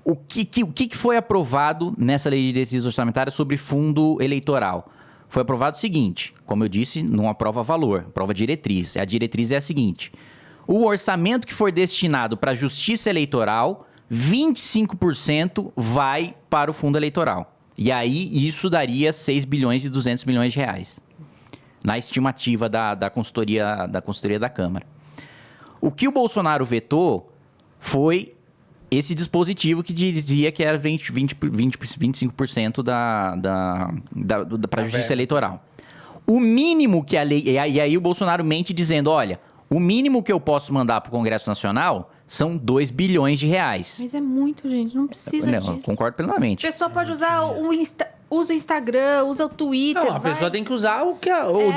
O que foi aprovado nessa Lei de Diretrizes Orçamentárias sobre fundo eleitoral? Foi aprovado o seguinte, como eu disse, não aprova valor, aprova diretriz. A diretriz é a seguinte: o orçamento que for destinado para a justiça eleitoral, 25% vai para o fundo eleitoral. E aí, isso daria 6 bilhões e 200 milhões de reais, na estimativa da consultoria da Câmara. O que o Bolsonaro vetou foi esse dispositivo que dizia que era 25% para a justiça eleitoral. O mínimo que a lei... E aí o Bolsonaro mente dizendo, olha, o mínimo que eu posso mandar para o Congresso Nacional são 2 bilhões de reais. Mas é muito, gente. Não precisa disso. Eu concordo plenamente. A pessoa pode usar usa o Instagram, usa o Twitter. A pessoa tem que usar o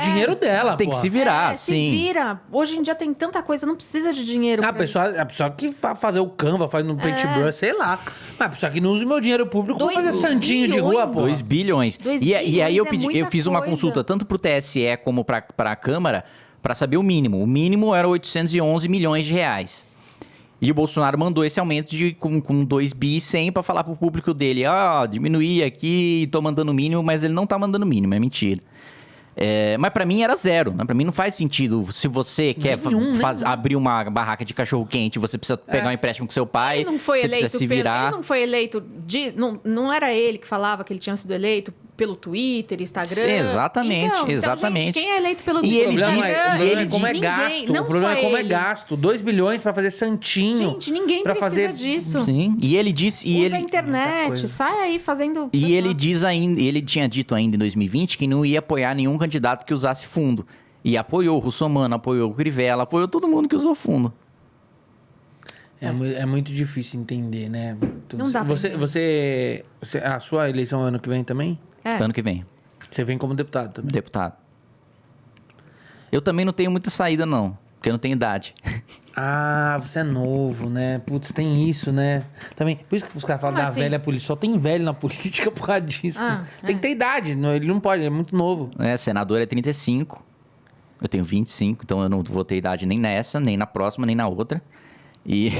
dinheiro dela, Tem que se virar, se sim. vira. Hoje em dia tem tanta coisa, não precisa de dinheiro. A pessoa que vai fazer o Canva, faz no Paintbrush, sei lá. Mas a pessoa que não usa o meu dinheiro público pra fazer santinho de rua, pô. 2 bilhões. E aí eu muita fiz uma coisa. consulta tanto pro TSE como pra a Câmara para saber o mínimo. O mínimo era 811 milhões de reais. E o Bolsonaro mandou esse aumento com 2 bi 100 para falar pro público dele, diminuí aqui, tô mandando o mínimo, mas ele não tá mandando o mínimo, é mentira. Mas pra mim era 0, né? Pra mim não faz sentido. Se você quer abrir uma barraca de cachorro-quente, você precisa pegar um empréstimo com seu pai, Ele não foi você eleito precisa se virar. Ele não foi eleito não era ele que falava que ele tinha sido eleito pelo Twitter, Instagram. Sim, exatamente. Então, gente, quem é eleito pelo E ele Instagram? diz- O problema é como é Ninguém, gasto. não O problema só é como é ele. gasto. 2 bilhões pra fazer santinho. Gente, ninguém pra precisa fazer... disso. Sim. E ele disse. Usa a Muita internet, coisa. sai aí fazendo... E sei ele lá. diz ainda, ele tinha dito ainda em 2020 que não ia apoiar nenhum candidato que usasse fundo. E apoiou o Russomano, apoiou o Crivella, apoiou todo mundo que usou fundo. É muito difícil entender, né? Não dá pra Você, a sua eleição ano que vem também? Ano que vem. Você vem como deputado também? Deputado. Eu também não tenho muita saída, não. Porque eu não tenho idade. Ah, você é novo, né? Putz, tem isso, né? Também, por isso que os caras falam Como da assim? velha política. Só tem velho na política por causa disso. Ah, Tem que ter idade. Ele não pode, ele é muito novo. Senador é 35. Eu tenho 25, então eu não vou ter idade nem nessa, nem na próxima, nem na outra. E...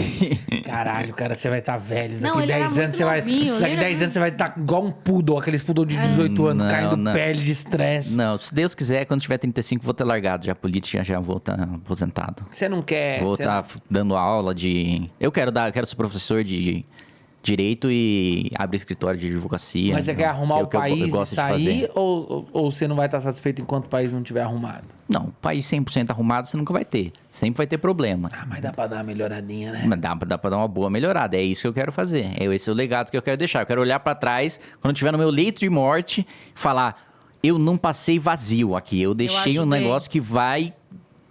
Caralho, cara, você vai estar velho. Daqui Não, ele era 10 anos muito você vai. novinho, ele Daqui era 10 anos você vai estar igual um poodle, aqueles poodle de 18 anos, Não, caindo não. pele de estresse. Não, se Deus quiser, quando tiver 35, vou ter largado já a política, já vou estar aposentado. Você não quer. Vou você estar dando aula de... Eu quero ser professor de direito e abrir escritório de advocacia. Mas você quer arrumar que é o que eu país e gosto de sair fazer. ou você não vai estar satisfeito enquanto o país não estiver arrumado? Não, país 100% arrumado você nunca vai ter. Sempre vai ter problema. Ah, mas dá pra dar uma melhoradinha, né? Mas dá pra dar uma boa melhorada. É isso que eu quero fazer. Esse é o legado que eu quero deixar. Eu quero olhar pra trás, quando eu estiver no meu leito de morte, falar: eu não passei vazio aqui. Eu deixei um ajudei. negócio que vai,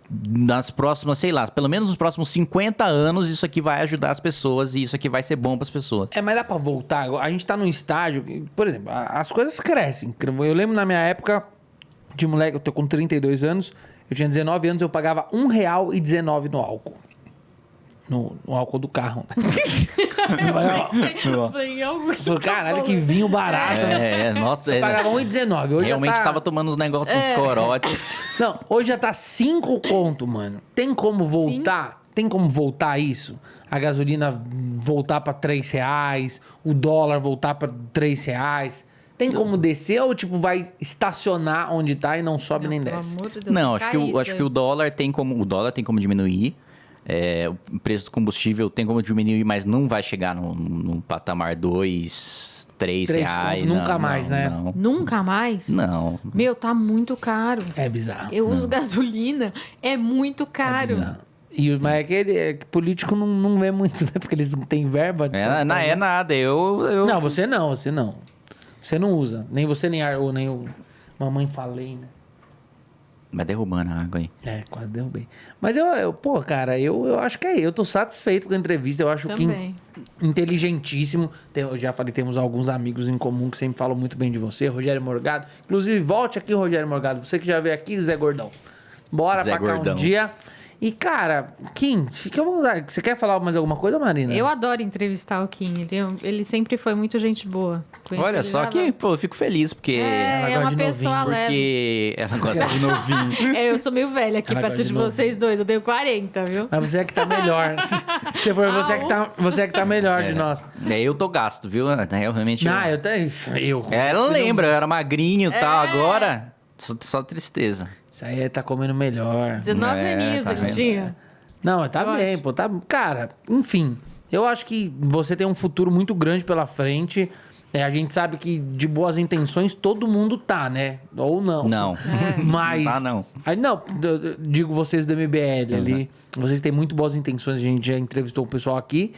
nas próximas, sei lá, pelo menos nos próximos 50 anos, isso aqui vai ajudar as pessoas e isso aqui vai ser bom pras pessoas. Mas dá pra voltar. A gente tá num estágio, por exemplo, as coisas crescem. Eu lembro na minha época de moleque, eu tô com 32 anos, eu tinha 19 anos, eu pagava R$1,19 no álcool. No álcool do carro. Eu falei, Eu falei, caralho, que vinho barato, né? Nossa, Eu pagava R$1,19. Hoje realmente já tá... tava tomando uns negócios, uns corotes. Não, hoje já tá 5 conto, mano. Tem como voltar? Tem como voltar isso? A gasolina voltar pra R$3, o dólar voltar pra R$3? Tem como descer ou, tipo, vai estacionar onde tá e não sobe nem pelo desce? amor de Deus, Não, cai acho isso que aí. o dólar tem como diminuir. O preço do combustível tem como diminuir, mas não vai chegar no patamar 2, 3 3 reais. conto, nunca mais, né? Não. Nunca mais? Não. Meu, tá muito caro. É bizarro. Eu uso gasolina, é muito caro. Bizarro. Mas é que político não vê muito, né? Porque eles não têm verba. Não é nada. Eu... Não, você não. Você não usa. Nem você, nem o Mamãe Falei, né? Vai derrubando a água aí. Quase derrubei. Mas pô, cara, eu acho que eu tô satisfeito com a entrevista. Eu acho Também. que inteligentíssimo. Eu já falei, temos alguns amigos em comum que sempre falam muito bem de você, Rogério Morgado. Inclusive, volte aqui, Rogério Morgado. Você que já veio aqui, Zé Gordão. Bora Zé pra cá Gordão. um dia. E, cara, Kim, fica à vontade. Você quer falar mais alguma coisa, Marina? Eu adoro entrevistar o Kim. Ele sempre foi muito gente boa. Conheci Olha ele só já que, lá. pô, eu fico feliz, porque... Ela É gosta uma de pessoa novinho, leve. Porque ela gosta de novinho. Eu sou meio velha aqui Ela perto gosta de de vocês dois. Eu tenho 40, viu? Mas você é que tá melhor. Se for você é que tá melhor de nós. Eu tô gasto, viu? Eu realmente... Não, eu Ela lembra, eu era magrinho e tal. Agora, só tristeza. Isso aí tá comendo melhor. 19 aninhos tá ele vendo? tinha. Não, mas tá Eu bem, acho. pô. Tá... Cara, enfim. Eu acho que você tem um futuro muito grande pela frente. A gente sabe que de boas intenções todo mundo tá, né? Ou não. Não. Mas... Não tá, não. Aí, não, eu digo vocês do MBL ali. Vocês têm muito boas intenções. A gente já entrevistou o pessoal aqui.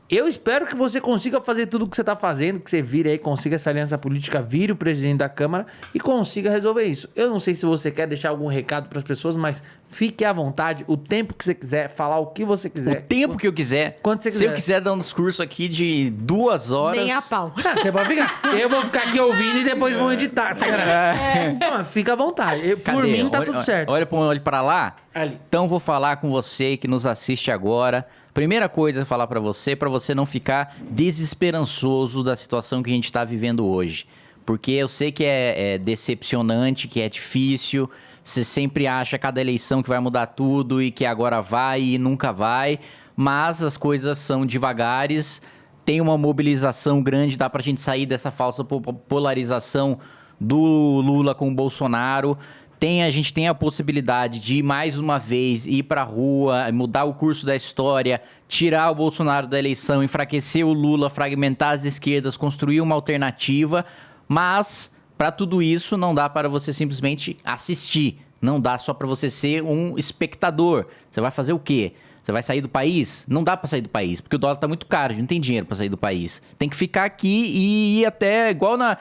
Eu espero que você consiga fazer tudo o que você tá fazendo, que você vire aí, consiga essa aliança política, vire o presidente da Câmara e consiga resolver isso. Eu não sei se você quer deixar algum recado para as pessoas, mas fique à vontade, o tempo que você quiser, falar o que você O quiser. tempo que eu quiser. Quando você Se quiser. eu quiser dar um discurso aqui de 2 horas... Nem a pau. Ah, você pode ficar. Eu vou ficar aqui ouvindo e depois vou editar. Não, fica à vontade. Por Cadê? mim tá Olha- tudo certo. Olha pra lá. Ali. Então vou falar com você que nos assiste agora. Primeira coisa a falar pra você não ficar desesperançoso da situação que a gente tá vivendo hoje. Porque eu sei que é decepcionante, que é difícil. Você sempre acha cada eleição que vai mudar tudo e que agora vai e nunca vai. Mas as coisas são devagares. Tem uma mobilização grande, dá pra gente sair dessa falsa polarização do Lula com o Bolsonaro. A gente tem a possibilidade de, mais uma vez, ir pra rua, mudar o curso da história, tirar o Bolsonaro da eleição, enfraquecer o Lula, fragmentar as esquerdas, construir uma alternativa. Mas, para tudo isso, não dá para você simplesmente assistir. Não dá só para você ser um espectador. Você vai fazer o quê? Você vai sair do país? Não dá pra sair do país, porque o dólar tá muito caro, a gente não tem dinheiro pra sair do país. Tem que ficar aqui e ir até, igual na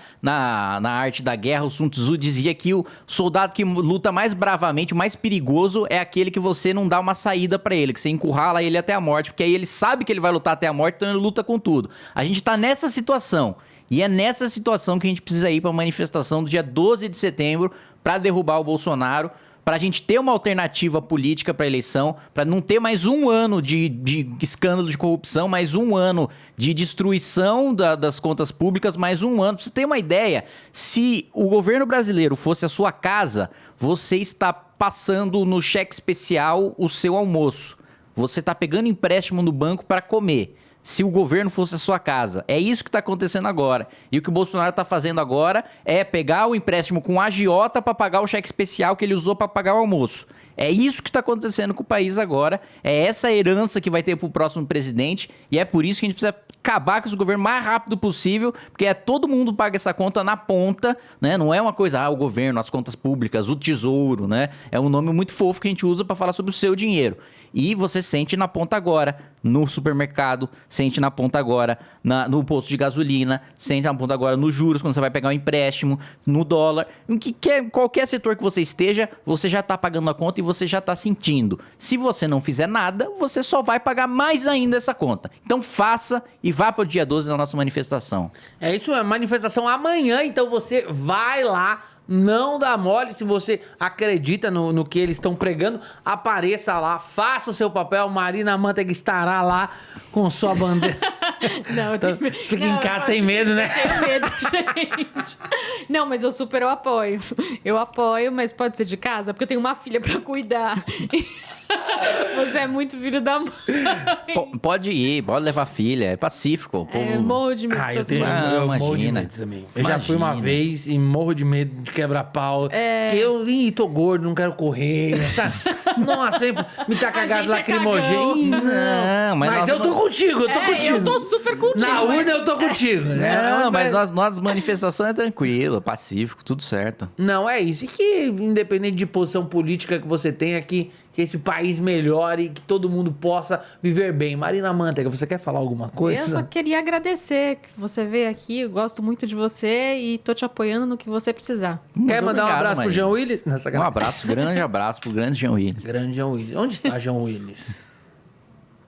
arte da guerra, o Sun Tzu dizia que o soldado que luta mais bravamente, o mais perigoso, é aquele que você não dá uma saída pra ele, que você encurrala ele até a morte, porque aí ele sabe que ele vai lutar até a morte, então ele luta com tudo. A gente tá nessa situação. E é nessa situação que a gente precisa ir para a manifestação do dia 12 de setembro para derrubar o Bolsonaro, para a gente ter uma alternativa política para a eleição, para não ter mais um ano de escândalo de corrupção, mais um ano de destruição das contas públicas, mais um ano. Para você ter uma ideia, se o governo brasileiro fosse a sua casa, você está passando no cheque especial o seu almoço. Você está pegando empréstimo no banco para comer. Se o governo fosse a sua casa. É isso que está acontecendo agora. E o que o Bolsonaro está fazendo agora é pegar o empréstimo com agiota para pagar o cheque especial que ele usou para pagar o almoço. É isso que está acontecendo com o país agora. É essa herança que vai ter para o próximo presidente. E é por isso que a gente precisa acabar com esse governo o mais rápido possível, porque todo mundo paga essa conta na ponta, né? Não é uma coisa, o governo, as contas públicas, o tesouro, né? É um nome muito fofo que a gente usa para falar sobre o seu dinheiro. E você sente na ponta agora, no supermercado, sente na ponta agora no posto de gasolina, sente na ponta agora nos juros, quando você vai pegar um empréstimo, no dólar. Qualquer setor que você esteja, você já está pagando a conta e você já está sentindo. Se você não fizer nada, você só vai pagar mais ainda essa conta. Então faça e vá para o dia 12 da nossa manifestação. É isso, é manifestação amanhã, então você vai lá. Não dá mole, se você acredita no que eles estão pregando, apareça lá, faça o seu papel, Marina Manteiga estará lá com sua bandeira. Não, Então, fica em casa, tem medo, né? Tenho medo, gente. Não, mas eu super apoio. Eu apoio, mas pode ser de casa, porque eu tenho uma filha pra cuidar. Você é muito filho da mãe. Pode ir, pode levar a filha, é pacífico. O povo... Morro de medo dessas coisas. Eu morro de imagina. medo também. Eu já fui uma vez e morro de medo de quebrar pau. Que eu tô gordo, não quero correr, sabe? Nossa, sempre me taca gás lacrimogêneo. Não, mas eu tô contigo, eu tô contigo. Eu tô super contigo. Na urna eu tô contigo. Não, mas nas manifestações é tranquilo, pacífico, tudo certo. Não, é isso. E que, independente de posição política que você tenha, que esse país melhore e que todo mundo possa viver bem. Marina Manteiga, você quer falar alguma coisa? Eu só queria agradecer que você veio aqui. Eu gosto muito de você e tô te apoiando no que você precisar. Quer mandar um abraço pro Marina. Jean Willis? Um abraço, grande abraço pro grande Jean Willis. Grande Jean Willis. Onde está Jean Willis?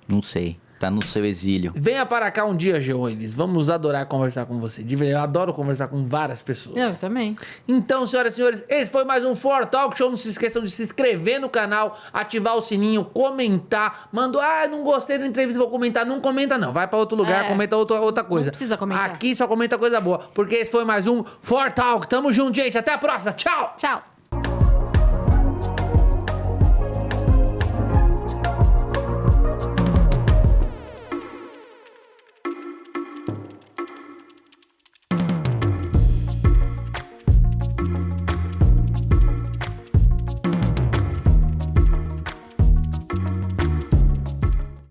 Não sei, tá no seu exílio. Venha para cá um dia, Jean Willis. Vamos adorar conversar com você. De verdade, eu adoro conversar com várias pessoas. Eu também. Então, senhoras e senhores, esse foi mais um For Talk Show. Não se esqueçam de se inscrever no canal, ativar o sininho, comentar. Mandou, não gostei da entrevista, vou comentar. Não comenta, não. Vai para outro lugar, comenta outra coisa. Não precisa comentar. Aqui só comenta coisa boa, porque esse foi mais um For Talk. Tamo junto, gente. Até a próxima. Tchau! Tchau.